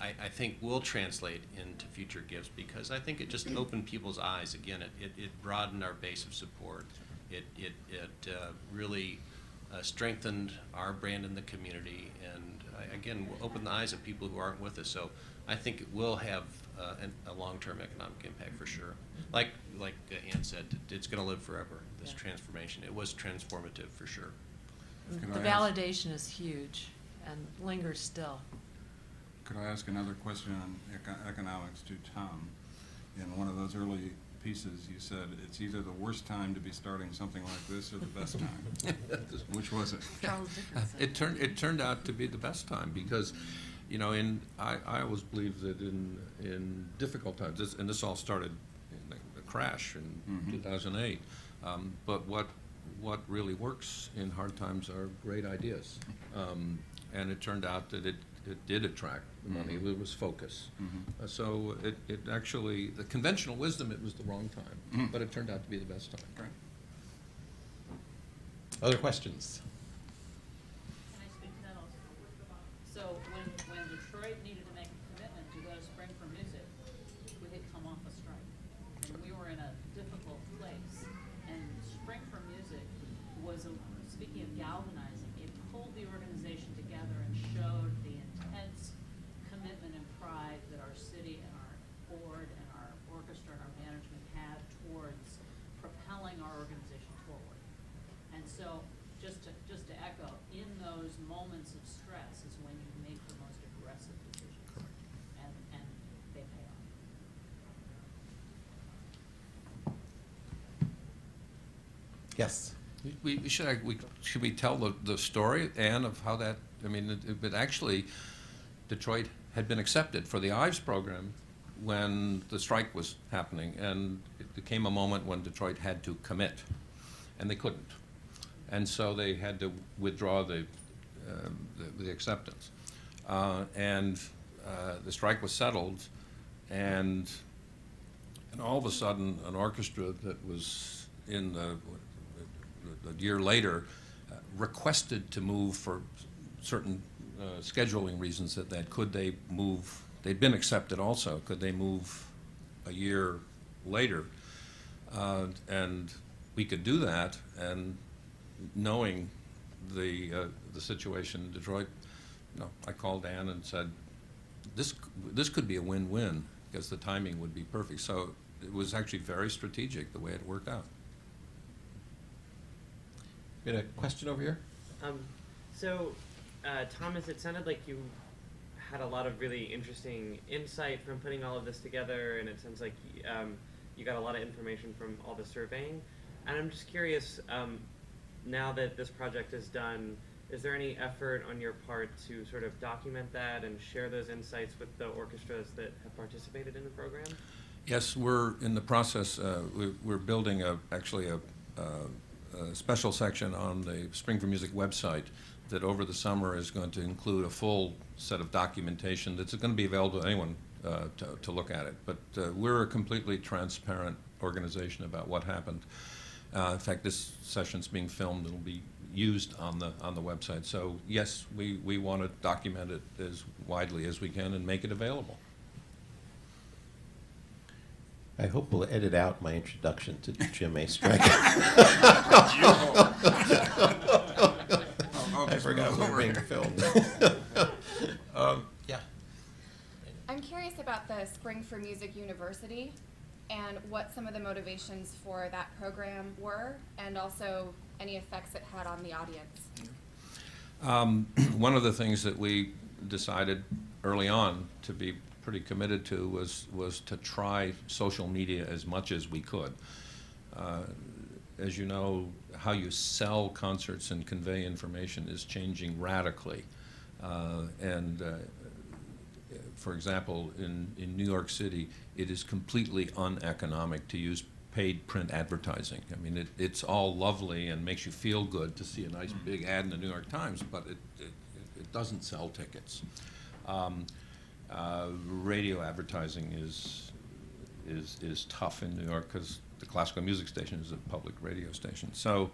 I think will translate into future gifts, because I think it just opened people's eyes. Again, it broadened our base of support. It really strengthened our brand in the community, and again, will open the eyes of people who aren't with us. So I think it will have a long-term economic impact for sure. Like Ann said, it's going to live forever, this transformation. It was transformative for sure. Could The I ask- validation is huge and lingers still. Could I ask another question on economics to Tom? In one of those early pieces, you said it's either the worst time to be starting something like this or the best time. Which was it? Charles Dickinson. It turned out to be the best time because, you know, I always believe that in difficult times, and this all started in the crash in 2008. But what really works in hard times are great ideas, and it turned out that it did attract the money. It was focus. So it actually, the conventional wisdom, it was the wrong time, but it turned out to be the best time. Right. Other questions? Can I speak to that also? So when Detroit needed to make a commitment to go to Spring for Music, we had come off a strike. And we were in a difficult place. And Spring for Music was, speaking of galvanizing, it pulled the organization together and showed the intense commitment and pride that our city and our board and our orchestra and our management had towards propelling our organization forward. And so, just to echo, in those moments of stress is when you make the most aggressive decisions. And they pay off. Yes. Should we tell the story, Anne, of how that, I mean, but actually, Detroit had been accepted for the Ives program when the strike was happening, and it came a moment when Detroit had to commit, and they couldn't. And so they had to withdraw the acceptance. And the strike was settled, and all of a sudden, an orchestra that was in a year later requested to move for certain scheduling reasons that could they move, they'd been accepted also, could they move a year later? And we could do that, and knowing the situation in Detroit, you know, I called Ann and said, this could be a win-win because the timing would be perfect. So it was actually very strategic the way it worked out. We had a question over here? Thomas, it sounded like you had a lot of really interesting insight from putting all of this together, and it sounds like you got a lot of information from all the surveying. And I'm just curious, now that this project is done, is there any effort on your part to sort of document that and share those insights with the orchestras that have participated in the program? Yes, we're in the process. We're building actually a special section on the Spring for Music website that over the summer is going to include a full set of documentation that's going to be available to anyone to look at it. But we're a completely transparent organization about what happened. In fact, this session's being filmed. It'll be used on the website. So yes, we want to document it as widely as we can and make it available. I hope we'll edit out my introduction to Jim A. Stryker. I forgot we were being filmed. Yeah. I'm curious about the Spring for Music University and what some of the motivations for that program were, and also any effects it had on the audience. One of the things that we decided early on to be pretty committed to was to try social media as much as we could. As you know, how you sell concerts and convey information is changing radically. For example, in New York City, it is completely uneconomic to use paid print advertising. I mean, it's all lovely and makes you feel good to see a nice big ad in the New York Times, but it doesn't sell tickets. Radio advertising is tough in New York because the classical music station is a public radio station. So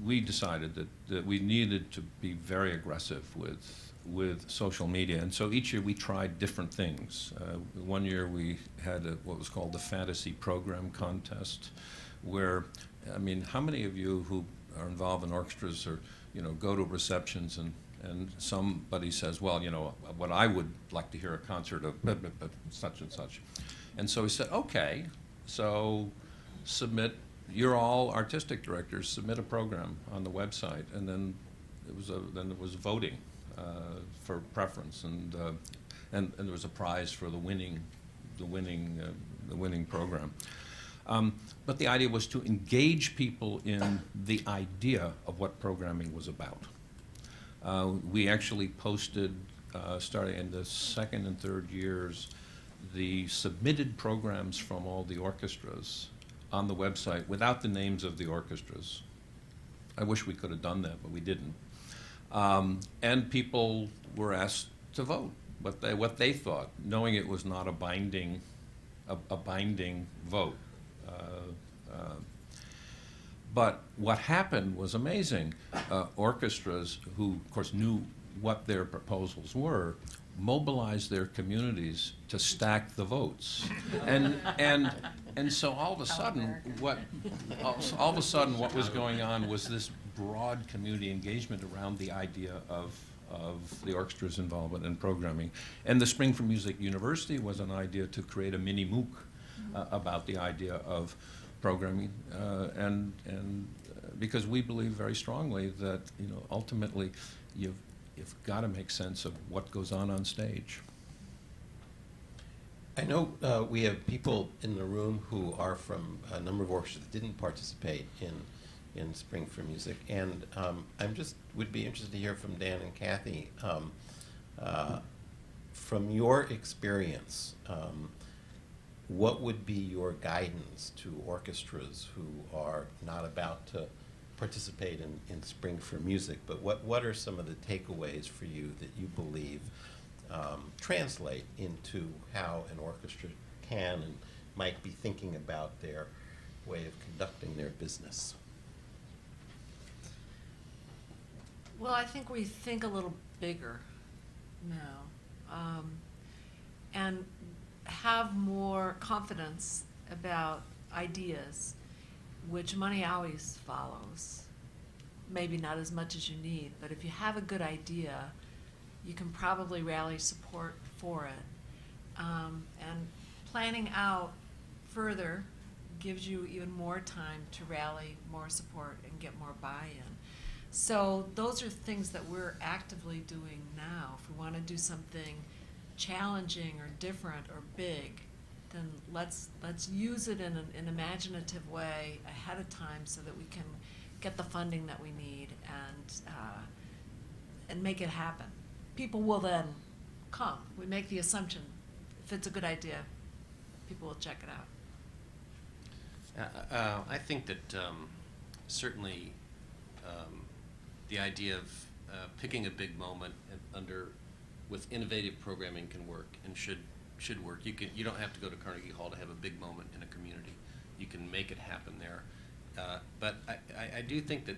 we decided that we needed to be very aggressive with social media, and so each year we tried different things. One year we had what was called the Fantasy Program Contest, where, I mean, how many of you who are involved in orchestras or, you know, go to receptions and somebody says, well, you know, what I would like to hear a concert of such and such. And so we said, okay, so submit you're all artistic directors, submit a program on the website, and then it was voting for preference, and there was a prize for the winning program. But the idea was to engage people in the idea of what programming was about. We actually posted, starting in the second and third years, the submitted programs from all the orchestras on the website without the names of the orchestras. I wish we could have done that, but we didn't. And people were asked to vote what they thought, knowing it was not a binding vote. But what happened was amazing. Orchestras, who of course knew what their proposals were, mobilized their communities to stack the votes, and so all of a sudden what was going on was this broad community engagement around the idea of the orchestra's involvement in programming. And the Spring for Music University was an idea to create a mini MOOC about the idea of programming, and because we believe very strongly that ultimately you've got to make sense of what goes on stage. I know we have people in the room who are from a number of orchestras that didn't participate in Spring for Music, and would be interested to hear from Dan and Kathy. From your experience, what would be your guidance to orchestras who are not about to participate in Spring for Music, but what are some of the takeaways for you that you believe translate into how an orchestra can and might be thinking about their way of conducting their business? Well, I think we think a little bigger now, and have more confidence about ideas, which money always follows. Maybe not as much as you need, but if you have a good idea, you can probably rally support for it. And planning out further gives you even more time to rally more support and get more buy-in. So those are things that we're actively doing now. If we want to do something challenging or different or big, then let's use it in an imaginative way ahead of time so that we can get the funding that we need and make it happen. People will then come. We make the assumption if it's a good idea, people will check it out. I think that certainly the idea of picking a big moment with innovative programming can work and should work. You don't have to go to Carnegie Hall to have a big moment in a community. You can make it happen there. But I do think that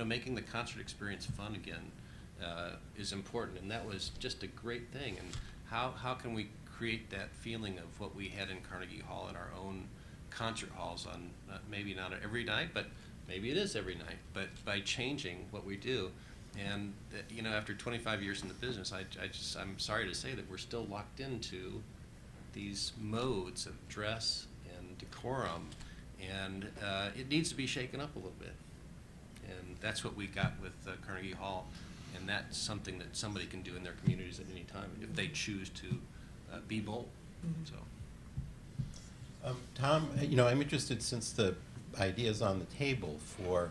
making the concert experience fun again is important, and that was just a great thing. And how can we create that feeling of what we had in Carnegie Hall in our own concert halls on maybe not every night, but maybe it is every night, but by changing what we do. And after 25 years in the business, I'm sorry to say that we're still locked into these modes of dress and decorum, and it needs to be shaken up a little bit. And that's what we got with Carnegie Hall, and that's something that somebody can do in their communities at any time if they choose to be bold. Mm-hmm. So, Tom, I'm interested, since the idea's on the table, for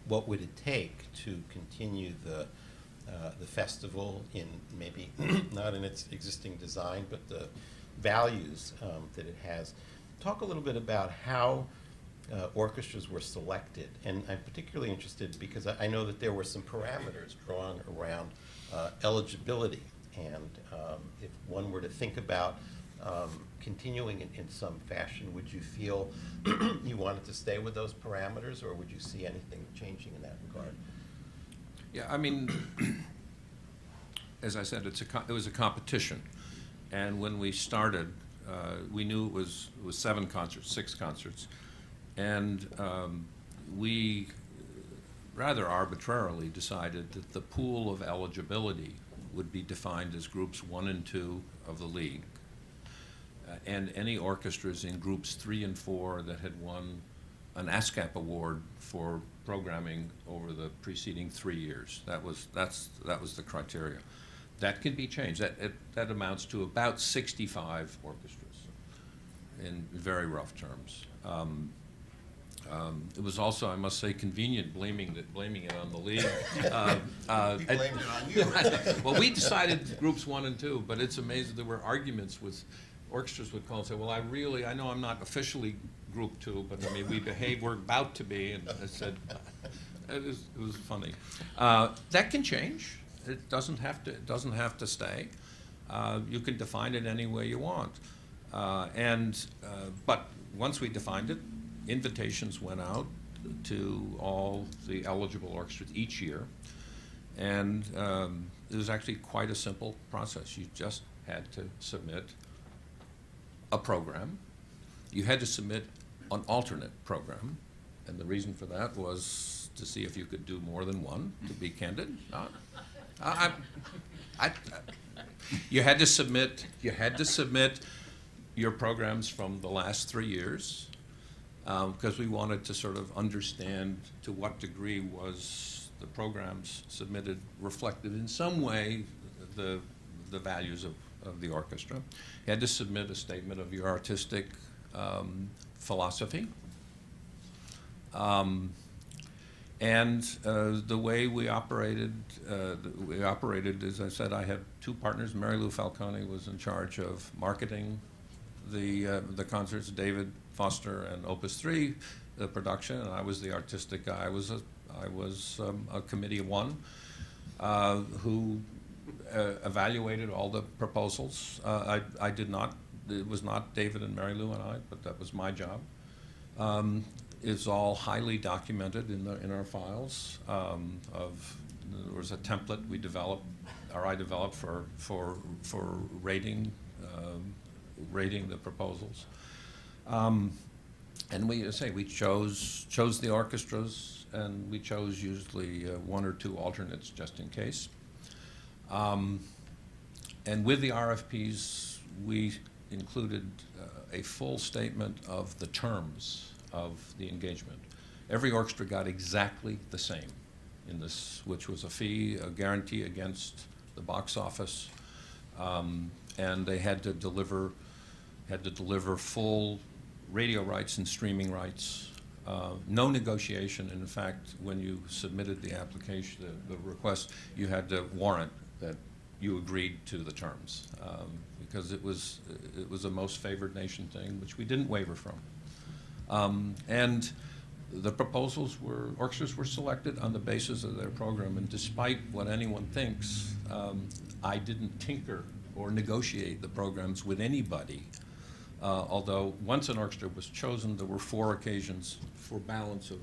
what would it take to continue the festival in maybe not in its existing design, but the values that it has. Talk a little bit about how orchestras were selected, and I'm particularly interested because I know that there were some parameters drawn around eligibility, and if one were to think about continuing in some fashion, would you feel you wanted to stay with those parameters, or would you see anything changing in that regard? Yeah, I mean, as I said, it was a competition, and when we started, we knew it was 6 concerts, and we rather arbitrarily decided that the pool of eligibility would be defined as groups 1 and 2 of the league, and any orchestras in groups 3 and 4 that had won an ASCAP award for programming over the preceding 3 years. That was the criteria. That can be changed. That amounts to about 65 orchestras in very rough terms. It was also, I must say, convenient blaming it on the league. We blamed it on you. Well, we decided groups 1 and 2, but it's amazing there were arguments with orchestras would call and say, well, I know I'm not officially group 2, but I mean we're about to be, and I said it was funny. That can change. It doesn't have to stay. You can define it any way you want. But once we defined it, invitations went out to all the eligible orchestras each year, and it was actually quite a simple process. You just had to submit a program. You had to submit an alternate program, and the reason for that was to see if you could do more than one, to be candid. You had to submit your programs from the last 3 years, because we wanted to sort of understand to what degree was the programs submitted reflected in some way the values of the orchestra. You had to submit a statement of your artistic philosophy. And the way we operated, as I said, I had 2 partners. Mary Lou Falcone was in charge of marketing the concerts, David Foster and Opus 3, the production, and I was the artistic guy. I was a committee of 1 who evaluated all the proposals. I did not. It was not David and Mary Lou and I, but that was my job. It's all highly documented in our files. There was a template we developed, or I developed for rating the proposals. And we chose the orchestras, and we chose usually 1 or 2 alternates just in case. And with the RFPs, we included a full statement of the terms of the engagement. Every orchestra got exactly the same in this, which was a fee, a guarantee against the box office, and they had to deliver full radio rights and streaming rights. No negotiation. And in fact, when you submitted the application, the request, you had to warrant that you agreed to the terms, because it was a most favored nation thing, which we didn't waver from. And the orchestras were selected on the basis of their program, and despite what anyone thinks, I didn't tinker or negotiate the programs with anybody. Although once an orchestra was chosen, there were 4 occasions for balance of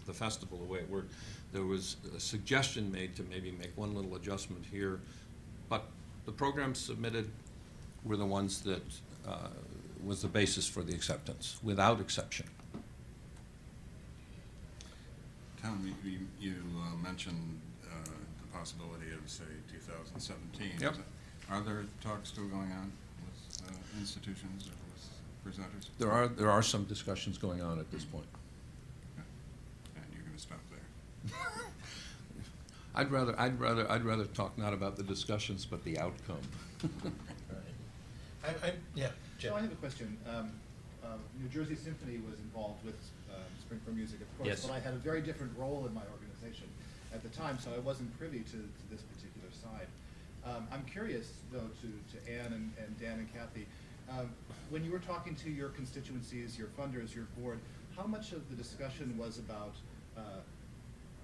the festival, the way it worked. There was a suggestion made to maybe make one little adjustment here, but the programs submitted were the ones that was the basis for the acceptance, without exception. Tom, you mentioned the possibility of, say, 2017. Yep. Are there talks still going on with institutions or with presenters? There are some discussions going on at this point. Okay. And you're going to stop there. I'd rather talk not about the discussions, but the outcome. Yeah, Jim. So I have a question. New Jersey Symphony was involved with TheSpringforMusic, of course, Yes. but I had a very different role in my organization at the time, so I wasn't privy to this particular side. I'm curious, though, to Anne and Dan and Kathy, when you were talking to your constituencies, your funders, your board, how much of the discussion was about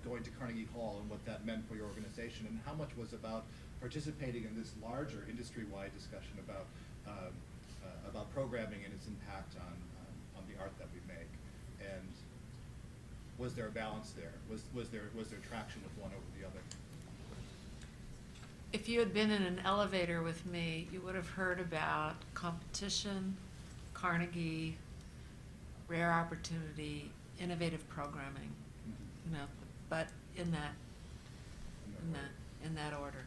going to Carnegie Hall and what that meant for your organization, and how much was about participating in this larger industry-wide discussion about programming and its impact on the art that we make? And was there a balance there? Was there traction with one over the other? If you had been in an elevator with me, you would have heard about competition, Carnegie, rare opportunity, innovative programming, but in that order.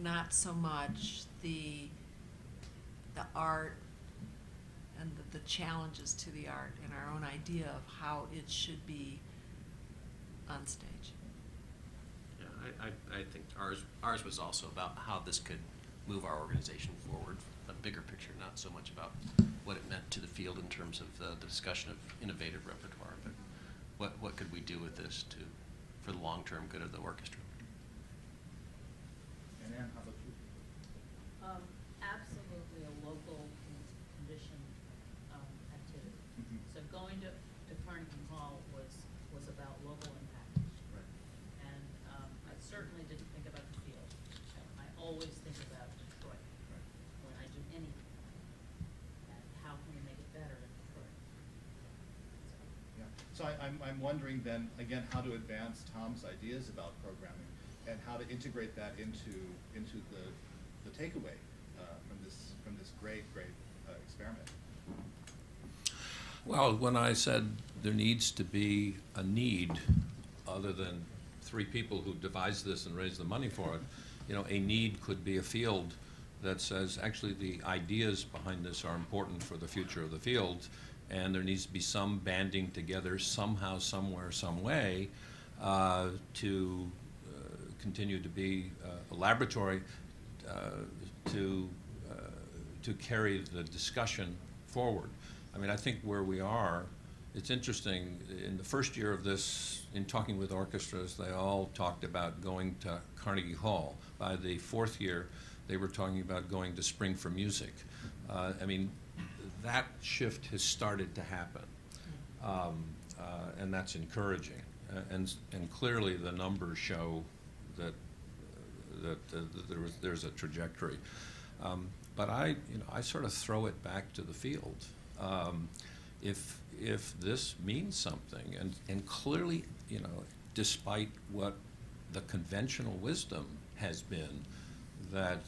Not so much the art and the challenges to the art and our own idea of how it should be on stage. Yeah, I think ours was also about how this could move our organization forward, a bigger picture, not so much about what it meant to the field in terms of the discussion of innovative repertoire, but what could we do with this for the long-term good of the orchestra. And Ann, how about you? Absolutely a local condition activity. Mhm. So going to Carnegie Hall was about local impact. Right. And I certainly didn't think about the field. I always think about Detroit Right. when I do anything. And how can we make it better in Detroit? Yeah. So I'm wondering then, again, how to advance Tom's ideas about programming and how to integrate that into the takeaway from this great experiment. Well, when I said there needs to be a need, other than 3 people who devised this and raised the money for it, a need could be a field that says, actually, the ideas behind this are important for the future of the field, and there needs to be some banding together somehow, somewhere, some way to continue to be a laboratory to carry the discussion forward. I mean, I think where we are, it's interesting, in the first year of this, in talking with orchestras, they all talked about going to Carnegie Hall. By the 4th year, they were talking about going to TheSpringforMusic. I mean, that shift has started to happen, and that's encouraging. And clearly the numbers show that there's a trajectory. But I sort of throw it back to the field. If this means something, and clearly, despite what the conventional wisdom has been, that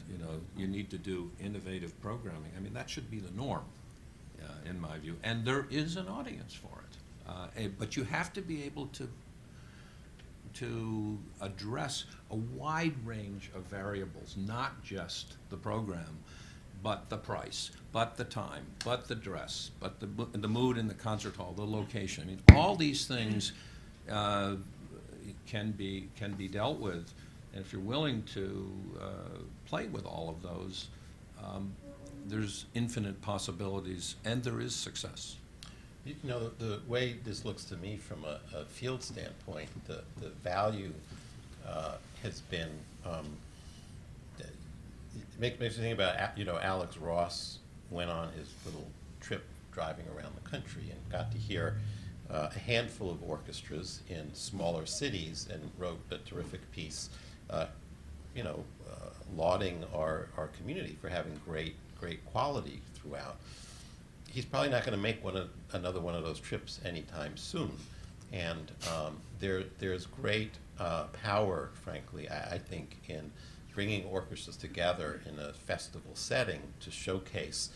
you need to do innovative programming. I mean, that should be the norm, in my view. And there is an audience for it, but you have to be able to address a wide range of variables, not just the program, but the price, but the time, but the dress, but the mood in the concert hall, the location. I mean, all these things can be dealt with, and if you're willing to play with all of those, there's infinite possibilities, and there is success. The way this looks to me from a field standpoint, the value has been, it makes me think about, Alex Ross went on his little trip driving around the country and got to hear a handful of orchestras in smaller cities and wrote a terrific piece, lauding our community for having great quality throughout. He's probably not going to make another one of those trips anytime soon, and there's great power, frankly, I think, in bringing orchestras together in a festival setting to showcase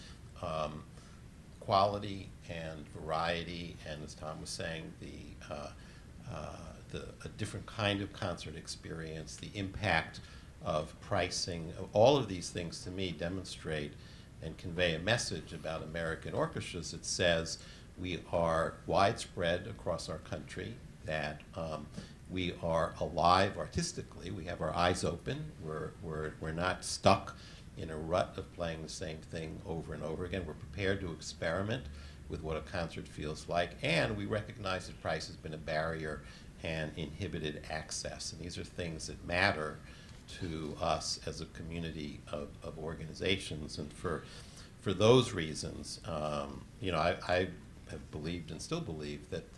quality and variety, and as Tom was saying, a different kind of concert experience, the impact of pricing. All of these things, to me, demonstrate and convey a message about American orchestras that says we are widespread across our country, that we are alive artistically, we have our eyes open, we're not stuck in a rut of playing the same thing over and over again. We're prepared to experiment with what a concert feels like, and we recognize that price has been a barrier and inhibited access. And these are things that matter to us as a community of organizations. And for those reasons, I have believed and still believe that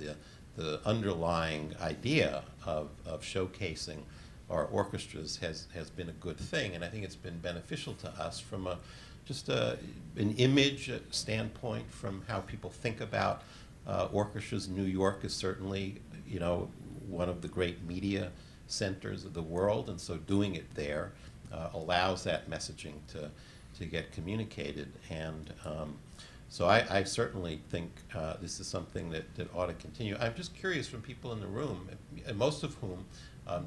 the underlying idea of showcasing our orchestras has been a good thing, and I think it's been beneficial to us from an image standpoint, from how people think about orchestras. New York is certainly, one of the great media centers of the world, and so doing it there allows that messaging to get communicated. And so I certainly think this is something that ought to continue. I'm just curious, from people in the room, most of whom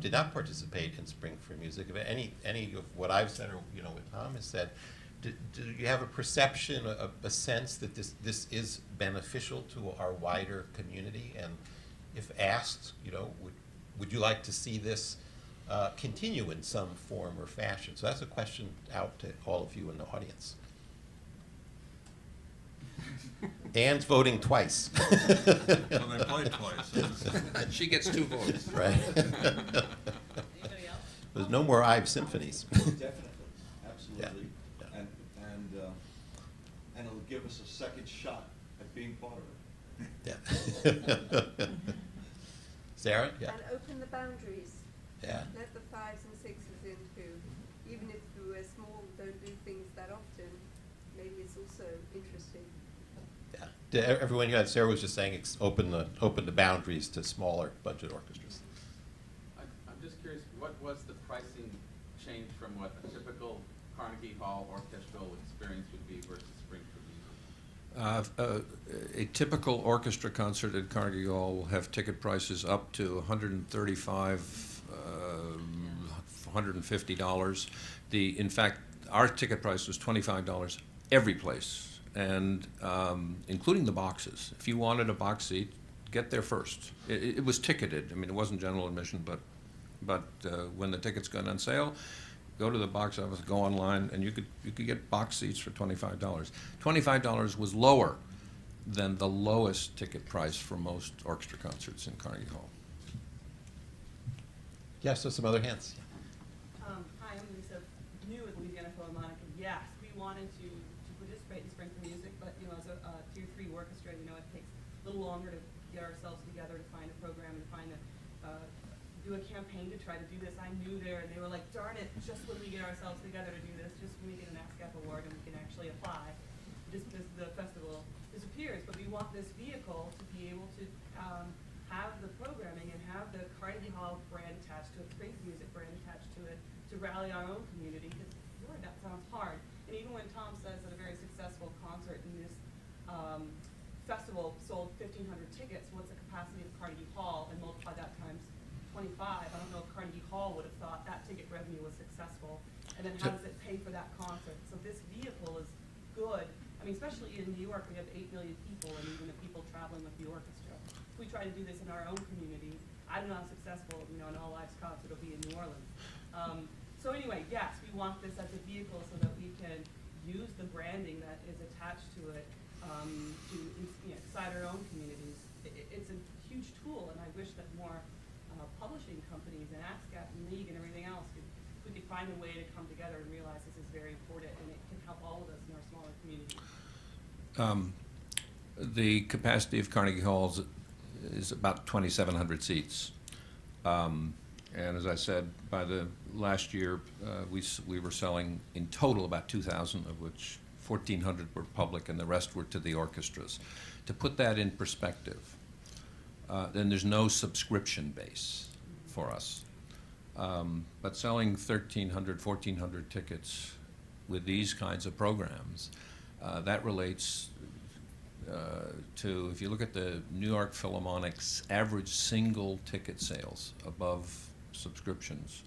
did not participate in Spring for Music, if any of what I've said or what Tom has said, do you have a perception, a sense that this is beneficial to our wider community? And if asked, would you like to see this continue in some form or fashion? So that's a question out to all of you in the audience. Anne's voting twice. Well, they played twice. And she gets 2 votes. Right. Anybody else? There's no more Ives symphonies. Definitely, absolutely. Yeah. And it'll give us a second shot at being part of it. Yeah. Sarah? Yeah. And open the boundaries. Yeah. Let the 5s and 6s in too. Even if we're small, don't do things that often, maybe it's also interesting. Yeah. Everyone you had, Sarah was just saying, open the boundaries to smaller budget orchestras. I'm just curious, what was the pricing change from what a typical Carnegie Hall orchestral experience would be versus Spring for Music? A typical orchestra concert at Carnegie Hall will have ticket prices up to $135, $150. In fact, our ticket price was $25 every place, and including the boxes. If you wanted a box seat, get there first. It was ticketed. I mean, it wasn't general admission, but when the tickets got on sale, go to the box office, go online, and you could get box seats for $25. $25 was lower than the lowest ticket price for most orchestra concerts in Carnegie Hall. Yes, so some other hands. Hi, I'm Lisa, new with Louisiana Philharmonic, and yes, we wanted to participate in Spring for Music, but as a tier 3 orchestra, it takes a little longer to get ourselves together to find a program and find do a campaign to try to do this. I knew there, and they were like, darn it, just when we get ourselves together to do this, just when we get an ASCAP award and we can actually apply, just because the festival disappears. But we want this vehicle to be able to have the programming and have the Carnegie Hall brand attached to it, Spring Music brand attached to it, to rally our own community, because Lord, that sounds hard. And even when Tom says that a very successful concert in this festival sold 1,500 tickets, what's the capacity of Carnegie Hall, and multiply that times 25. I don't know if Carnegie Hall would have thought that ticket revenue was successful. And then how does it pay for that concert? So this vehicle is good. I mean, especially in New York, we have 8 million people, and even the people traveling with the orchestra. If we try to do this in our own community, I don't know how successful, an All Lives concert will be in New Orleans. So anyway, yes, we want this as a vehicle so that we can use the branding that is attached to it to excite our own communities. It's a huge tool, and I wish that more publishing companies and ASCAP and League and everything else we could find a way to come together and realize this is very important, and it can help all of us in our smaller communities. The capacity of Carnegie Hall is about 2,700 seats. And as I said, by the last year, we were selling in total about 2,000, of which 1,400 were public and the rest were to the orchestras. To put that in perspective, then there's no subscription base for us. But selling 1,300, 1,400 tickets with these kinds of programs, that relates to, if you look at the New York Philharmonic's average single ticket sales above subscriptions,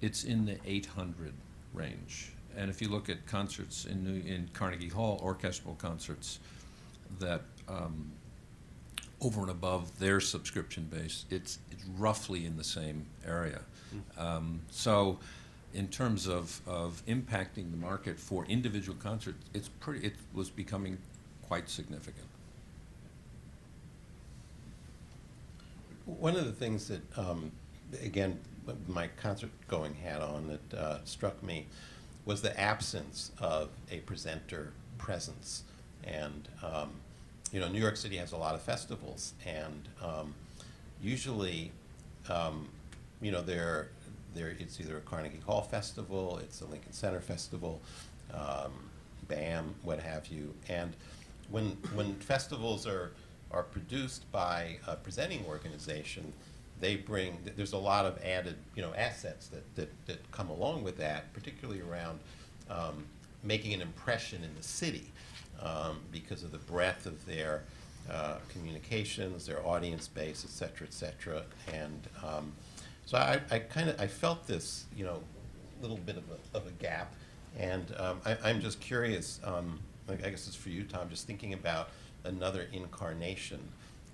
it's in the 800 range. And if you look at concerts in Carnegie Hall, orchestral concerts that over and above their subscription base, it's roughly in the same area. So in terms of impacting the market for individual concerts, it was becoming quite significant. One of the things that, again, my concert going hat on that struck me was the absence of a presenter presence. And New York City has a lot of festivals, and usually, it's either a Carnegie Hall festival, it's a Lincoln Center festival, BAM, what have you. And when festivals are produced by a presenting organization, there's a lot of added assets that come along with that, particularly around making an impression in the city because of the breadth of their communications, their audience base, et cetera, et cetera. And so I felt this little bit of a gap And I'm just curious, I guess it's for you, Tom, just thinking about another incarnation.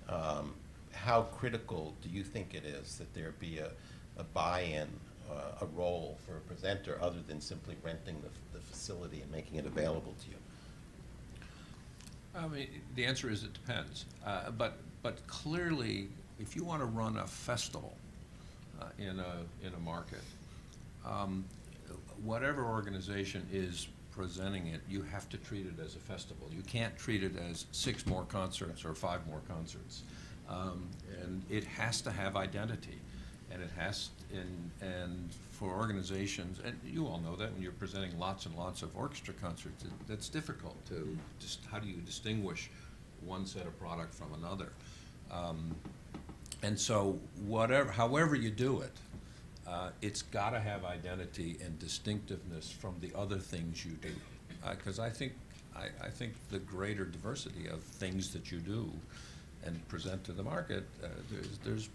How critical do you think it is that there be a buy-in, a role for a presenter other than simply renting the facility and making it available to you? I mean, the answer is it depends. But clearly, if you want to run a festival in a market, whatever organization is presenting it, you have to treat it as a festival. You can't treat it as 6 more concerts or 5 more concerts. And it has to have identity, and it has, and for organizations, and you all know that when you're presenting lots and lots of orchestra concerts, that's difficult to just, how do you distinguish one set of product from another? And so however you do it, it's got to have identity and distinctiveness from the other things you do, because I think the greater diversity of things that you do and present to the market, there's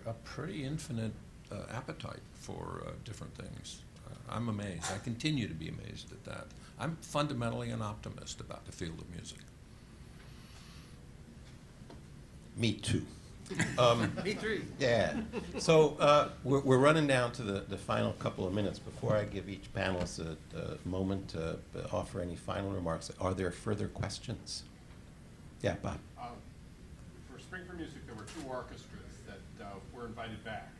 a pretty infinite appetite for different things. I'm amazed. I continue to be amazed at that. I'm fundamentally an optimist about the field of music. Me too. Me too. Yeah. So we're running down to the final couple of minutes. Before I give each panelist a moment to offer any final remarks, are there further questions? Yeah, Bob. For Spring for Music, there were 2 orchestras that were invited back.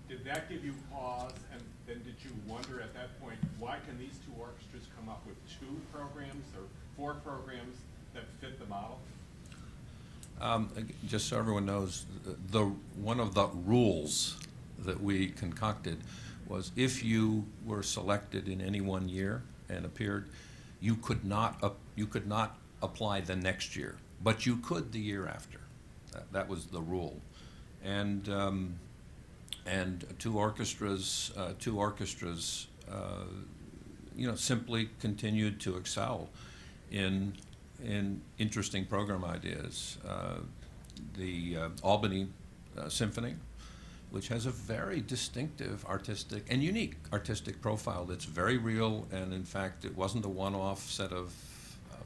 Did that give you pause, and then did you wonder at that point, why can these 2 orchestras come up with 2 programs or 4 programs that fit the model? Just so everyone knows, one of the rules that we concocted was if you were selected in any one year and appeared, you could not apply the next year, but you could the year after. That was the rule, and 2 orchestras, simply continued to excel in interesting program ideas. The Albany Symphony, which has a very distinctive artistic and unique artistic profile that's very real, and in fact it wasn't a one-off set of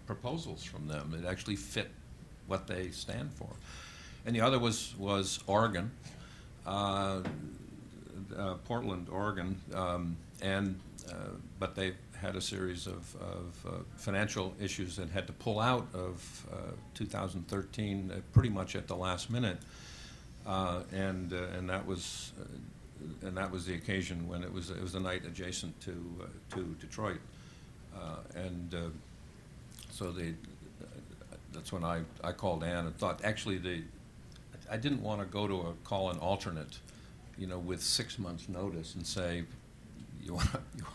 proposals from them. It actually fit what they stand for. And the other was Oregon, Portland, Oregon, but they had a series of financial issues and had to pull out of 2013 pretty much at the last minute, and that was the occasion when it was a night adjacent to Detroit, so that's when I called Ann and thought actually I didn't want to call an alternate, with 6 months notice and say, you want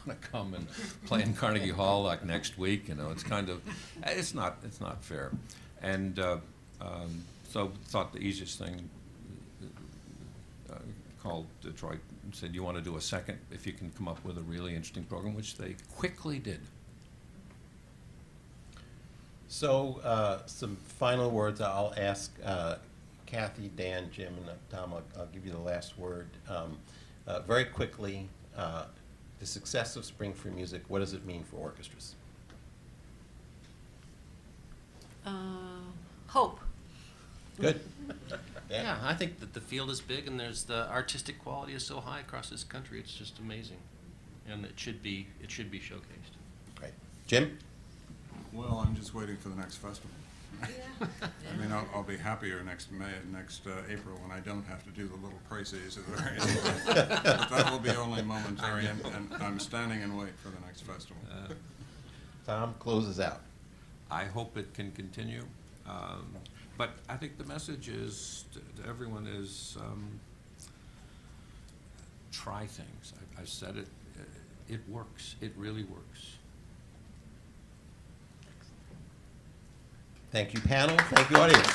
to come and play in Carnegie Hall like next week? It's kind of, it's not fair, and so thought the easiest thing, called Detroit and said, you want to do a second if you can come up with a really interesting program, which they quickly did. So some final words. I'll ask Kathy, Dan, Jim, and Tom. I'll give you the last word. Very quickly, the success of Spring for Music, what does it mean for orchestras? Hope. Good. Yeah, I think that the field is big, and the artistic quality is so high across this country. It's just amazing, and it should be showcased. Great. Jim? Well, I'm just waiting for the next festival. I mean, I'll be happier next April when I don't have to do the little crises at the very end. But that will be only momentary, and I'm standing in wait for the next festival. Tom closes out. I hope it can continue, but I think the message is to everyone is try things. I said it. It works. It really works. Thank you, panel. Thank you, audience.